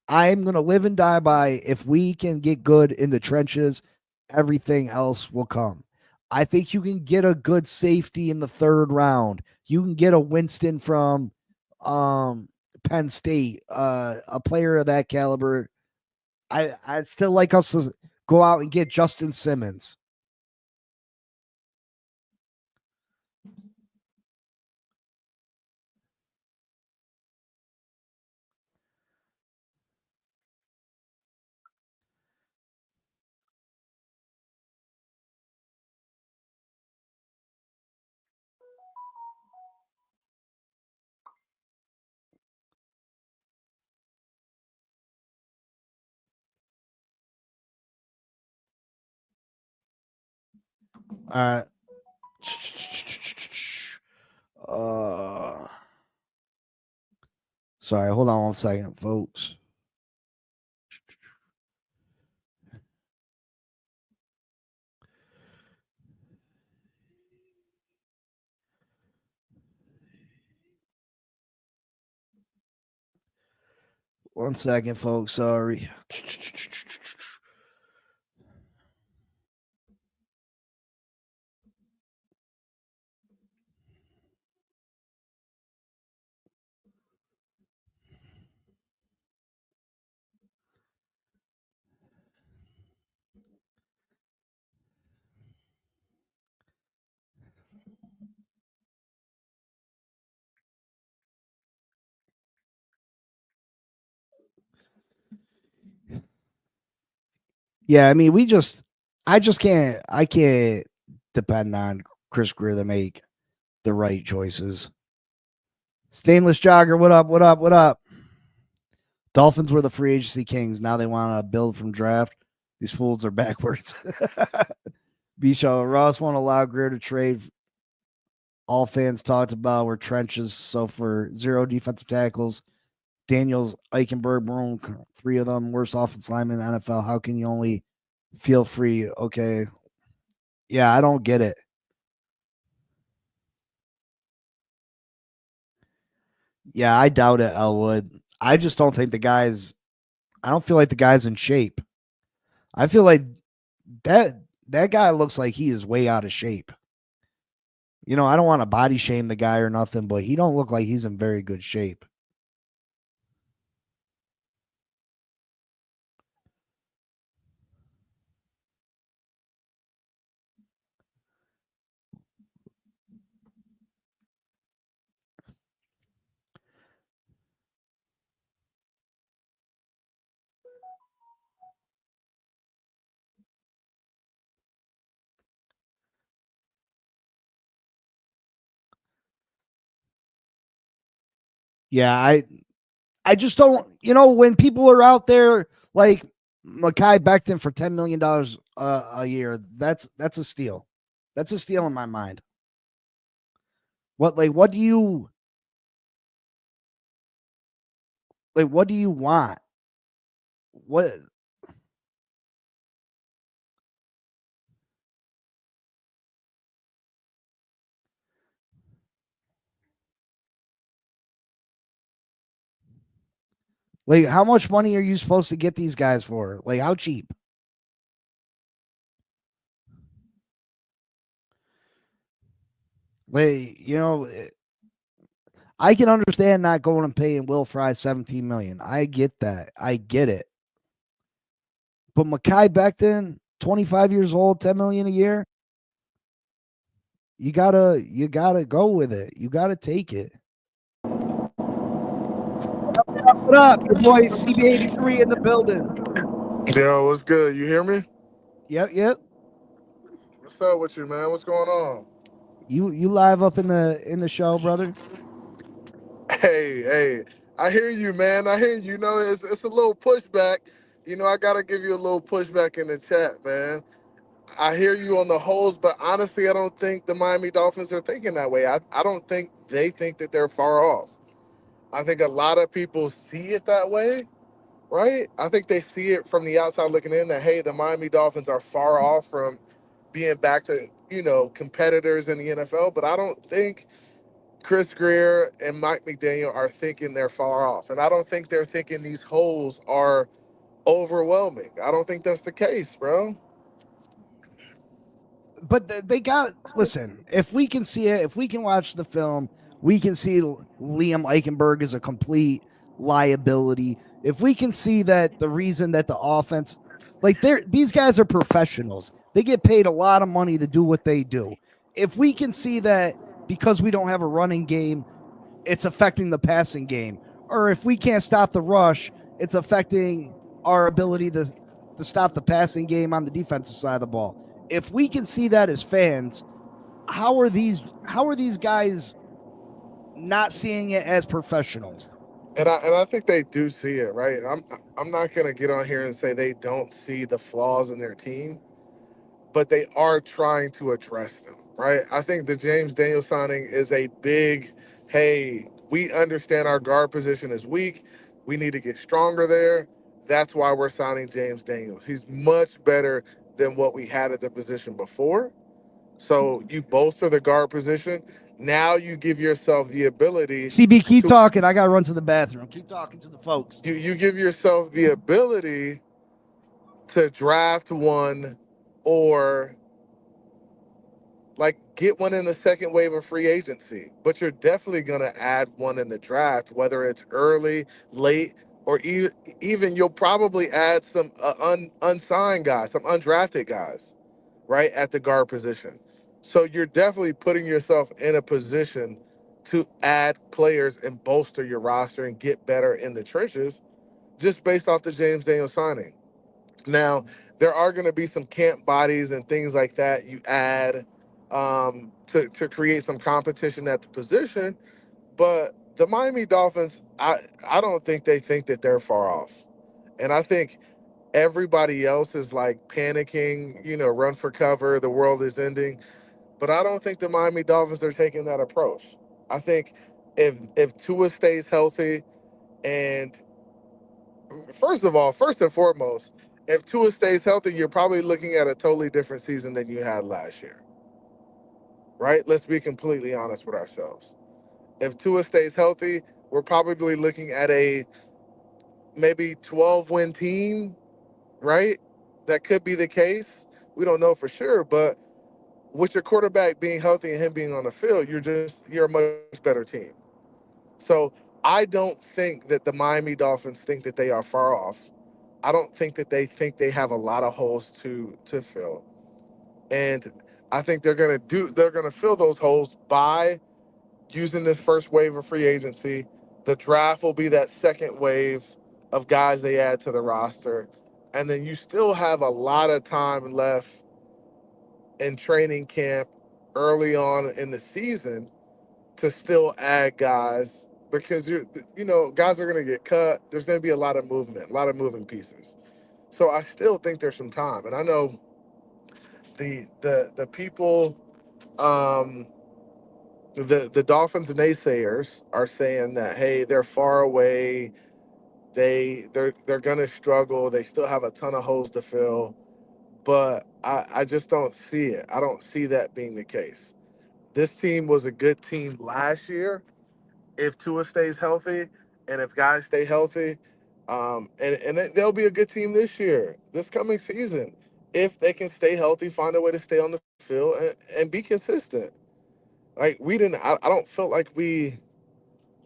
I'm going to live and die by if we can get good in the trenches, everything else will come. I think you can get a good safety in the 3rd round. You can get a Winston from Penn State, a player of that caliber. I'd still like us to go out and get Justin Simmons. Uh, sorry, hold on 1 second, folks. One second, folks. Sorry. Yeah, I mean, I can't depend on Chris Greer to make the right choices. Stainless Jogger, what up? What up? What up? Dolphins were the free agency kings. Now they want to build from draft. These fools are backwards. B-Show, Ross won't allow Greer to trade. All fans talked about were trenches. So for 0 defensive tackles, Daniels, Eichenberg, Maroon, 3 of them, worst offensive linemen in the NFL. How can you only feel free? Okay. Yeah, I don't get it. Yeah, I doubt it, Elwood. I just don't think I don't feel like the guy's in shape. I feel like that guy looks like he is way out of shape. You know, I don't want to body shame the guy or nothing, but he don't look like he's in very good shape. Yeah, I just don't, when people are out there like Mekhi Becton for $10 million a year, that's a steal. That's a steal in my mind. What do you what do you want? What how much money are you supposed to get these guys for? Like how cheap? Like, I can understand not going and paying Will Fry 17 million. I get that. I get it. But Mekhi Becton, 25 years old, 10 million a year. You gotta go with it. You gotta take it. What up? Your boy CB83 in the building. Yo, what's good? You hear me? Yep, yep. What's up with you, man? What's going on? You live up in the show, brother. Hey, I hear you, man. I hear you. You know, it's a little pushback. You know, I gotta give you a little pushback in the chat, man. I hear you on the holes, but honestly, I don't think the Miami Dolphins are thinking that way. I don't think they think that they're far off. I think a lot of people see it that way, right? I think they see it from the outside looking in that, hey, the Miami Dolphins are far off from being back to, competitors in the NFL, but I don't think Chris Greer and Mike McDaniel are thinking they're far off. And I don't think they're thinking these holes are overwhelming. I don't think that's the case, bro. But they got listen. If we can see it, if we can watch the film, we can see Liam Eichenberg is a complete liability. If we can see that the reason that the offense, like these guys are professionals, they get paid a lot of money to do what they do. If we can see that because we don't have a running game, it's affecting the passing game, or if we can't stop the rush, it's affecting our ability to stop the passing game on the defensive side of the ball. If we can see that as fans, how are these guys not seeing it as professionals? And I think they do see it, right? I'm not gonna get on here and say they don't see the flaws in their team, but they are trying to address them, right? I think the James Daniel signing is a big, hey, we understand our guard position is weak. We need to get stronger there. That's why we're signing James Daniels. He's much better than what we had at the position before. So you bolster the guard position. Now you give yourself the ability CB, keep to talking. I gotta run to the bathroom. Keep talking to the folks. you give yourself the ability to draft one or like get one in the second wave of free agency, but you're definitely going to add one in the draft, whether it's early, late, or even you'll probably add some unsigned guys, some undrafted guys, right at the guard position. So you're definitely putting yourself in a position to add players and bolster your roster and get better in the trenches just based off the James Daniel signing. Now, there are going to be some camp bodies and things like that you add to create some competition at the position. But the Miami Dolphins, I don't think that they're far off. And I think everybody else is like panicking, run for cover, the world is ending. But I don't think the Miami Dolphins are taking that approach. I think if Tua stays healthy and first of all, first and foremost, if Tua stays healthy, you're probably looking at a totally different season than you had last year, right? Let's be completely honest with ourselves. If Tua stays healthy, we're probably looking at a maybe 12-win team, right? That could be the case. We don't know for sure, but with your quarterback being healthy and him being on the field, you're a much better team. So I don't think that the Miami Dolphins think that they are far off. I don't think that they think they have a lot of holes to fill. And I think they're gonna fill those holes by using this first wave of free agency. The draft will be that second wave of guys they add to the roster. And then you still have a lot of time left in training camp early on in the season to still add guys because guys are going to get cut. There's going to be a lot of movement, a lot of moving pieces. So I still think there's some time, and I know the people, um, the Dolphins naysayers are saying that hey, they're far away. They're going to struggle. They still have a ton of holes to fill, but I just don't see it. I don't see that being the case. This team was a good team last year if Tua stays healthy and if guys stay healthy. They'll be a good team this year, this coming season, if they can stay healthy, find a way to stay on the field and be consistent. Like we didn't, I don't feel like we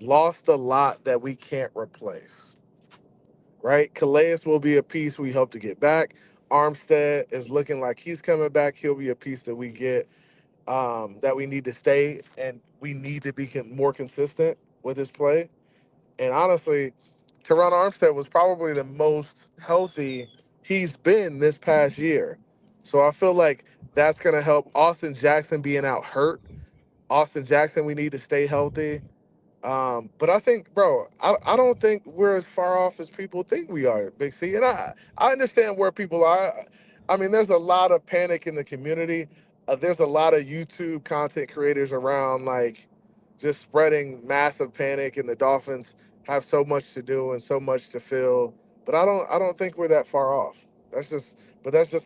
lost a lot that we can't replace. Right, Calais will be a piece we hope to get back. Armstead is looking like he's coming back. He'll be a piece that we get. that we need to stay and we need to be more consistent with his play. And honestly, Teron Armstead was probably the most healthy he's been this past year. So I feel like that's going to help. Austin Jackson being out hurt. Austin Jackson, we need to stay healthy. But I think, bro, I don't think we're as far off as people think we are, Big C. And I understand where people are. I mean, there's a lot of panic in the community. There's a lot of YouTube content creators around, like, just spreading massive panic, and the Dolphins have so much to do and so much to fill. But I don't think we're that far off. That's just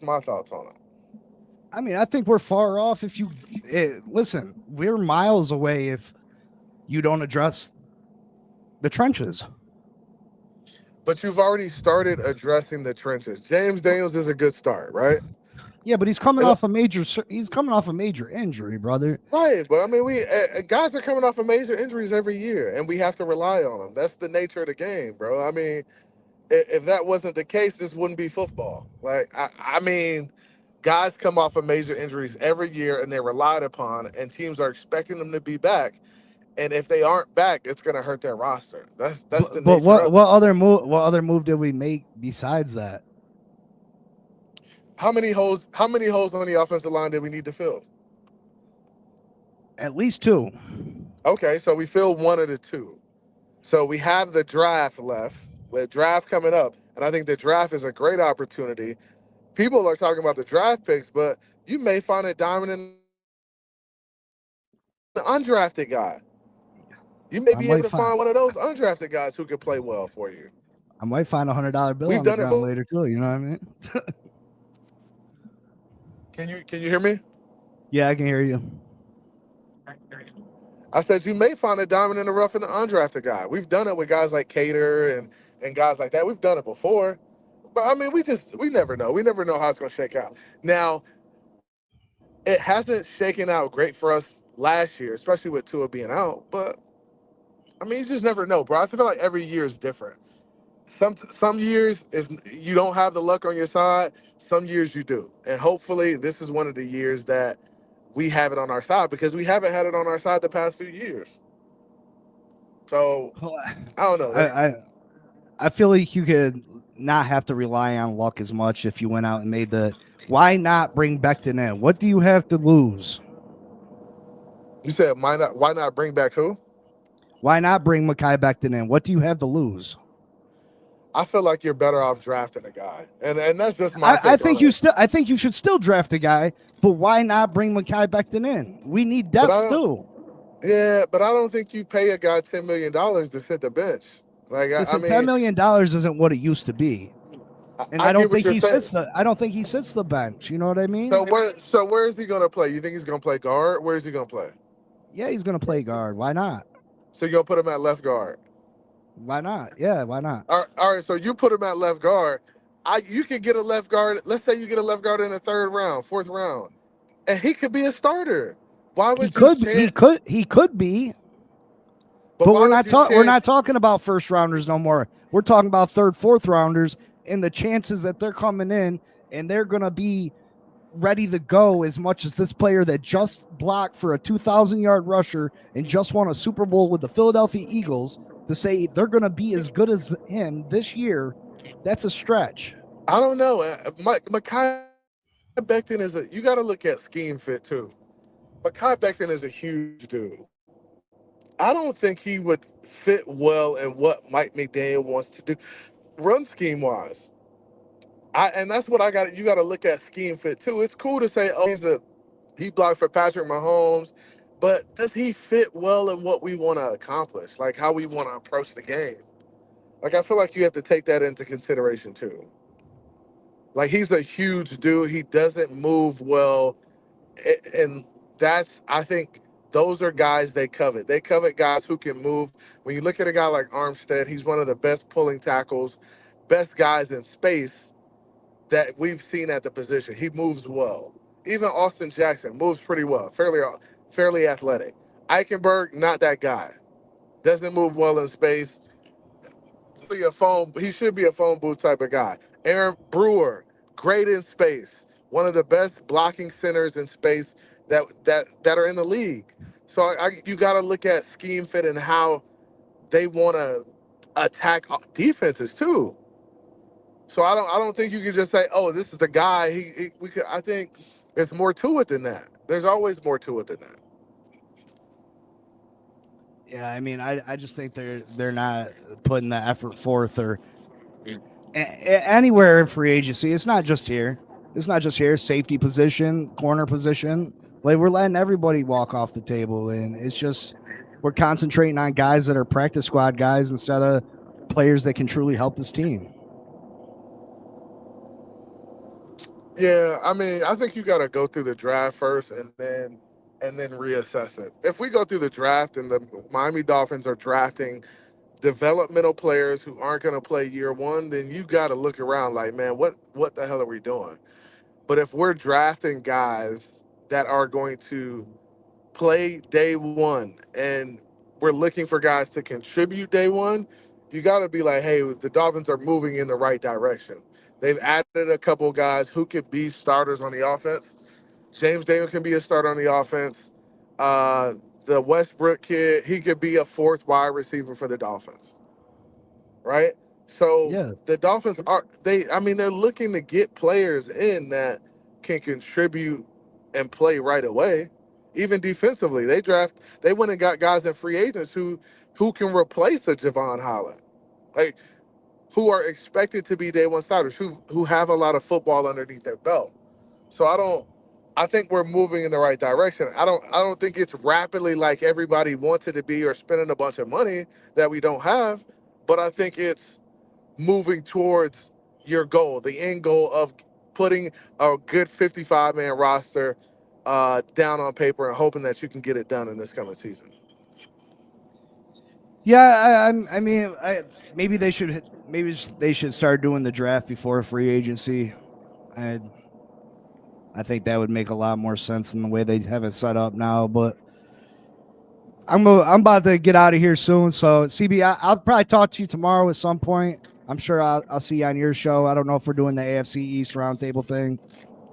my thoughts on it. I mean, I think we're far off if you listen, we're miles away if you don't address the trenches. But you've already started addressing the trenches. James Daniels is a good start, right? Yeah, but he's coming off a major injury, brother. Right, but I mean, we guys are coming off of major injuries every year, and we have to rely on them. That's the nature of the game, bro. I mean, if that wasn't the case, this wouldn't be football. Like, I mean, guys come off of major injuries every year, and they're relied upon, and teams are expecting them to be back. And if they aren't back, it's going to hurt their roster. That's the But nature of it. what other move did we make besides that? How many holes on the offensive line did we need to fill? At least two. Okay, so we filled one of the two. So we have the draft left, with draft coming up, and I think the draft is a great opportunity. People are talking about the draft picks, but you may find a diamond in the undrafted guy. You may I be able might to find find one of those undrafted guys who could play well for you. I might find $100 bill We've on the done it. ground later too. You know what I mean? Can you hear me? Yeah, I can hear you. I said you may find a diamond in the rough in the undrafted guy. We've done it with guys like Cater and guys like that. We've done it before. But I mean, we never know. We never know how it's gonna shake out. Now, it hasn't shaken out great for us last year, especially with Tua being out. But I mean, you just never know, bro. I feel like every year is different. Some years is you don't have the luck on your side. Some years you do, and hopefully this is one of the years that we have it on our side because we haven't had it on our side the past few years. So Well, I don't know. I feel like you could not have to rely on luck as much if you went out and made the. Why not bring Becton in? What do you have to lose? You said why not bring back who? Why not bring Mekhi Becton in? What do you have to lose? I feel like you're better off drafting a guy, and that's just my take on it. I think you should still draft a guy, but why not bring Mekhi Becton in? We need But depth too. yeah, but I don't think you pay a guy $10 million to sit the bench. Like I Listen, mean, $10 million isn't what it used to be, and I I don't get what think you're he saying. sits the. I don't think he sits the bench. You know what I mean? So where is he gonna play? You think he's gonna play guard? Where is he gonna play? Yeah, he's gonna play guard. Why not? So you're gonna put him at left guard. Why not? Yeah, why not? All right. So you put him at left guard. You could get a left guard. Let's say you get a left guard in the third round, fourth round, and he could be a starter. Why He would you could. chance? He could be. But But why would you we're chance? not talking about first rounders no more. We're talking about third, fourth rounders, and the chances that they're coming in and they're gonna be ready to go as much as this player that just blocked for a 2,000-yard rusher and just won a Super Bowl with the Philadelphia Eagles to say they're gonna be as good as him this year. That's a stretch. I don't know. Mekhi Becton is you got to look at scheme fit too. Mekhi Becton is a huge dude. I don't think he would fit well in what Mike McDaniel wants to do, run scheme wise. And that's what I got. You got to look at scheme fit too. It's cool to say, oh, he blocked for Patrick Mahomes, but does he fit well in what we want to accomplish? Like how we want to approach the game. Like I feel like you have to take that into consideration too. Like he's a huge dude. He doesn't move well, and that's I think those are guys they covet. They covet guys who can move. When you look at a guy like Armstead, he's one of the best pulling tackles, best guys in space that we've seen at the position. He moves well. Even Austin Jackson moves pretty well, fairly athletic. Eichenberg, not that guy. Doesn't move well in space. He should be a phone booth type of guy. Aaron Brewer, great in space. One of the best blocking centers in space that are in the league. So you got to look at scheme fit and how they want to attack defenses too. So I don't think you can just say, oh, this is the guy. We could. I think there's more to it than that. There's always more to it than that. Yeah, I mean, I just think they're not putting the effort forth or anywhere in free agency. It's not just here. It's not just here. Safety position, corner position. Like we're letting everybody walk off the table, and it's just we're concentrating on guys that are practice squad guys instead of players that can truly help this team. Yeah, I mean, I think you got to go through the draft first and then reassess it. If we go through the draft and the Miami Dolphins are drafting developmental players who aren't going to play year one, then you got to look around like, man, what the hell are we doing? But if we're drafting guys that are going to play day one and we're looking for guys to contribute day one, you got to be like, hey, the Dolphins are moving in the right direction. They've added a couple guys who could be starters on the offense. James Davis can be a starter on the offense. Uh, the Westbrook kid, he could be a fourth wide receiver for the Dolphins, right? So Yeah, the Dolphins I mean, they're looking to get players in that can contribute and play right away. Even defensively, they went and got guys in free agents who can replace a Javon Holland, like who are expected to be day one starters, who have a lot of football underneath their belt. So I think we're moving in the right direction. I don't think it's rapidly like everybody wants it to be or spending a bunch of money that we don't have, but I think it's moving towards your goal, the end goal of putting a good 55-man roster down on paper and hoping that you can get it done in this coming season. yeah. I mean, maybe they should start doing the draft before free agency. I I think that would make a lot more sense than the way they have it set up now. But I'm about to get out of here soon. So CB, I'll probably talk to you tomorrow at some point. I'm sure I'll see you on your show. I don't know if we're doing the AFC East roundtable thing.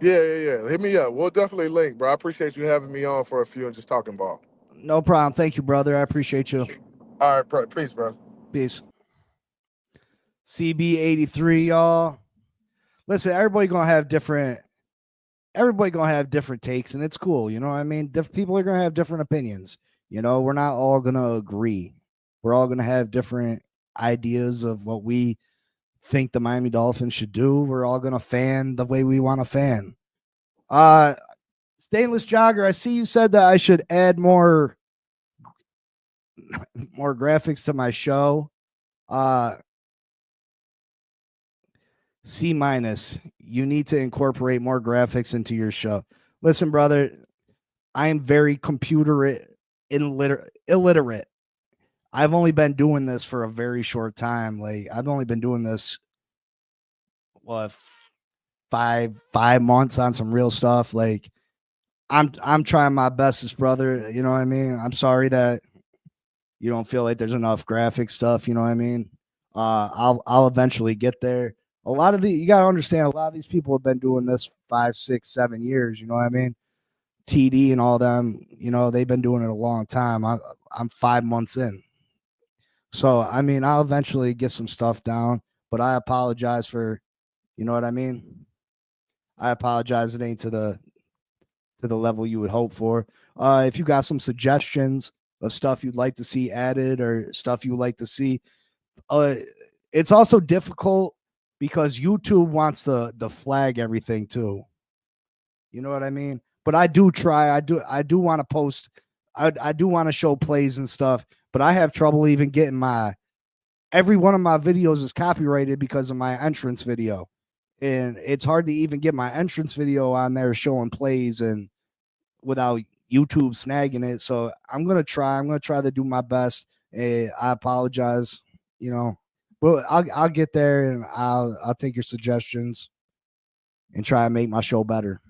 Yeah. Hit me up. We'll definitely link, bro. I appreciate you having me on for a few and just talking ball. No problem. Thank you, brother. I appreciate you. All right, bro. Peace, bro. Peace. CB83, y'all. Listen, everybody gonna have different takes, and it's cool. You know what I mean? People are gonna have different opinions. You know, we're not all gonna agree. We're all gonna have different ideas of what we think the Miami Dolphins should do. We're all gonna fan the way we want to fan. Stainless Jogger, I see you said that I should add more graphics to my show. C-, you need to incorporate more graphics into your show. Listen, brother, I am very computer illiterate. I've only been doing this for a very short time. Like I've only been doing this what 5 months on some real stuff. Like I'm trying my bestest, brother. You know what I mean? I'm sorry that you don't feel like there's enough graphic stuff, you know what I mean? I'll eventually get there. You gotta understand, a lot of these people have been doing this 5, 6, 7 years, you know what I mean? TD and all them, you know, they've been doing it a long time. I'm 5 months in. So I mean, I'll eventually get some stuff down, but I apologize for, you know what I mean? I apologize, it ain't to the level you would hope for. If you got some suggestions of stuff you'd like to see added or stuff you would like to see, it's also difficult because YouTube wants to flag everything too. You know what I mean? But I do try. I do want to post. I do want to show plays and stuff, but I have trouble even getting every one of my videos is copyrighted because of my entrance video. And it's hard to even get my entrance video on there showing plays and without YouTube snagging it. So I'm gonna try to do my best. I apologize, you know, but I'll get there and I'll take your suggestions and try and make my show better.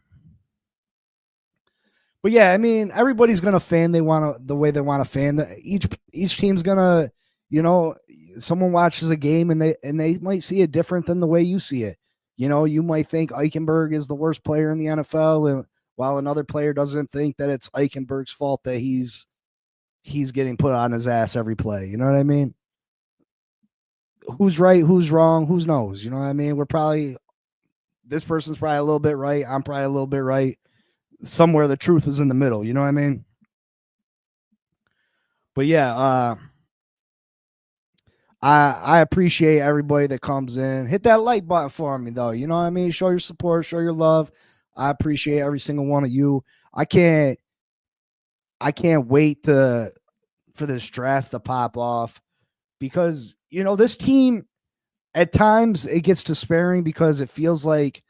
But yeah, I mean, everybody's gonna fan the way they want to fan. Each team's gonna, you know, someone watches a game and they might see it different than the way you see it. You know, you might think Eichenberg is the worst player in the NFL, while another player doesn't think that it's Eichenberg's fault that he's getting put on his ass every play. You know what I mean? Who's right? Who's wrong? Who knows? You know what I mean? This person's probably a little bit right. I'm probably a little bit right. Somewhere the truth is in the middle. You know what I mean? But yeah, I appreciate everybody that comes in. Hit that like button for me though. You know what I mean? Show your support, show your love. I appreciate every single one of you. I can't wait for this draft to pop off because this team at times it gets despairing because it feels like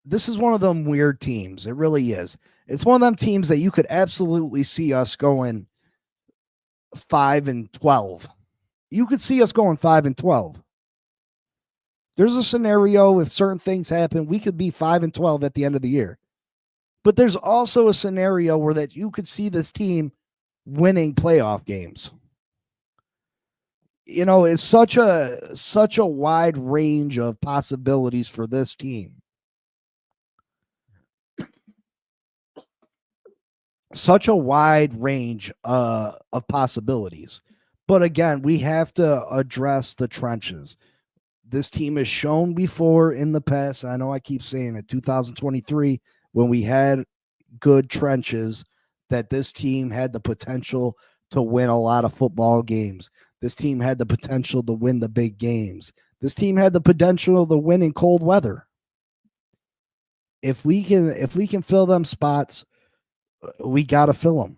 this is one of them weird teams. It really is. It's one of them teams that you could absolutely see us going 5-12. You could see us going 5-12. There's a scenario if certain things happen, we could be 5-12 at the end of the year. But there's also a scenario where that you could see this team winning playoff games. It's such a wide range of possibilities for this team. Such a wide range of possibilities. But again, we have to address the trenches. This team has shown before in the past. I know I keep saying it, 2023, when we had good trenches, that this team had the potential to win a lot of football games. This team had the potential to win the big games. This team had the potential to win in cold weather. If we can fill them spots, we got to fill them.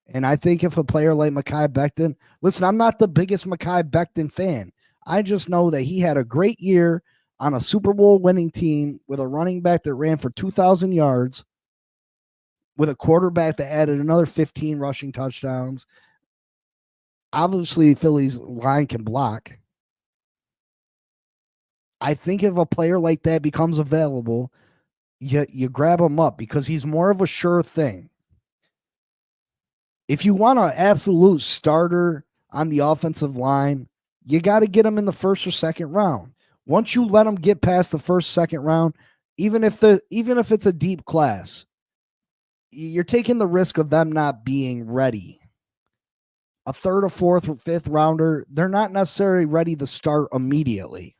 And I think if a player like Mekhi Becton, listen, I'm not the biggest Mekhi Becton fan. I just know that he had a great year on a Super Bowl winning team with a running back that ran for 2,000 yards, with a quarterback that added another 15 rushing touchdowns. Obviously, Philly's line can block. I think if a player like that becomes available, you grab him up because he's more of a sure thing. If you want an absolute starter on the offensive line, you got to get him in the first or second round. Once you let him get past the first, second round, even if it's a deep class, you're taking the risk of them not being ready. A third or fourth or fifth rounder, they're not necessarily ready to start immediately.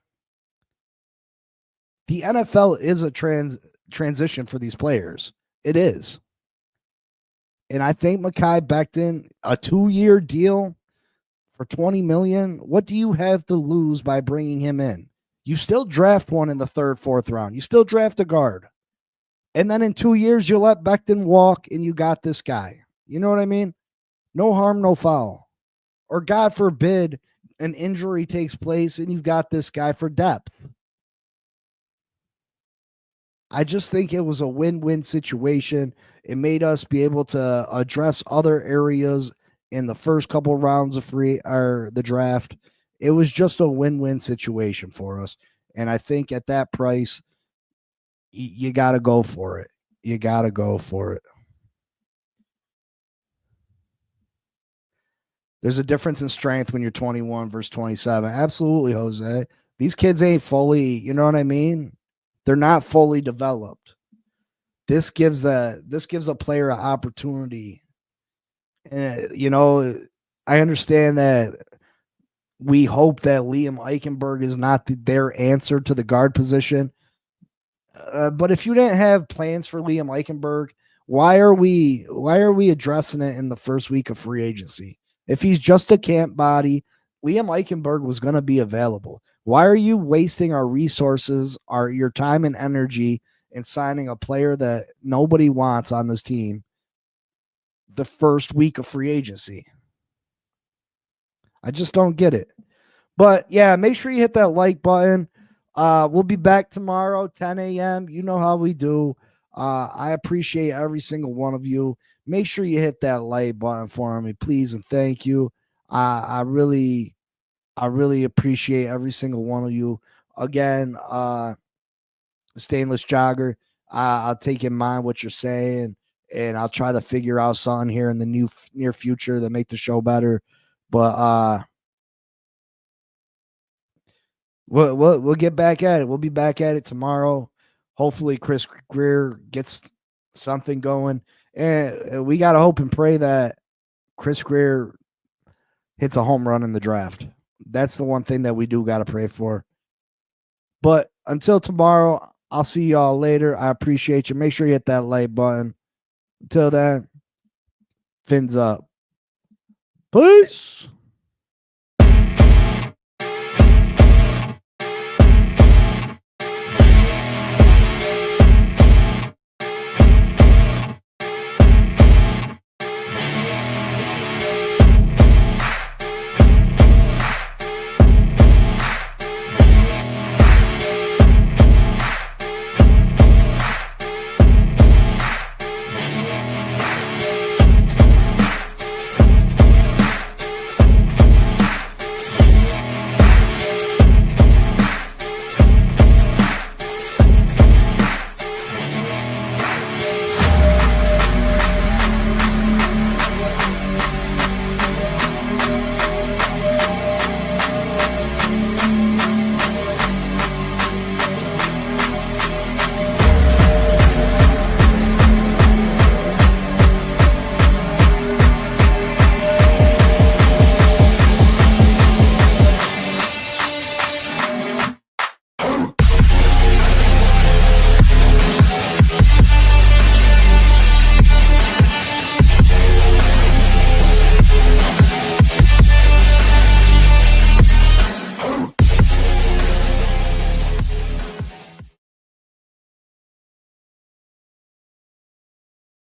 The NFL is a transition for these players. It is. And I think Mekhi Becton, a 2-year deal for $20 million, what do you have to lose by bringing him in? You still draft one in the third, fourth round. You still draft a guard. And then in 2 years, you let Becton walk and you got this guy. You know what I mean? No harm, no foul. Or God forbid, an injury takes place and you've got this guy for depth. I just think it was a win-win situation. It made us be able to address other areas in the first couple rounds of the draft. It was just a win-win situation for us. And I think at that price, you got to go for it. You got to go for it. There's a difference in strength when you're 21 versus 27. Absolutely, Jose. These kids ain't fully, you know what I mean? They're not fully developed. This gives a player an opportunity. And, I understand that we hope that Liam Eichenberg is not their answer to the guard position. But if you didn't have plans for Liam Eichenberg, why are we addressing it in the first week of free agency? If he's just a camp body, Liam Eichenberg was going to be available. Why are you wasting our resources, your time and energy in signing a player that nobody wants on this team the first week of free agency? I just don't get it. But yeah, make sure you hit that like button. We'll be back tomorrow, 10 a.m. You know how we do. I appreciate every single one of you. Make sure you hit that like button for me, please, and thank you. I really appreciate every single one of you. Again, Stainless Jogger, I'll take in mind what you're saying, and I'll try to figure out something here in the near future to make the show better. But we'll get back at it. We'll be back at it tomorrow. Hopefully Chris Greer gets something going. And we got to hope and pray that Chris Greer hits a home run in the draft. That's the one thing that we do got to pray for. But until tomorrow, I'll see y'all later. I appreciate you. Make sure you hit that like button. Until then, fins up. Peace.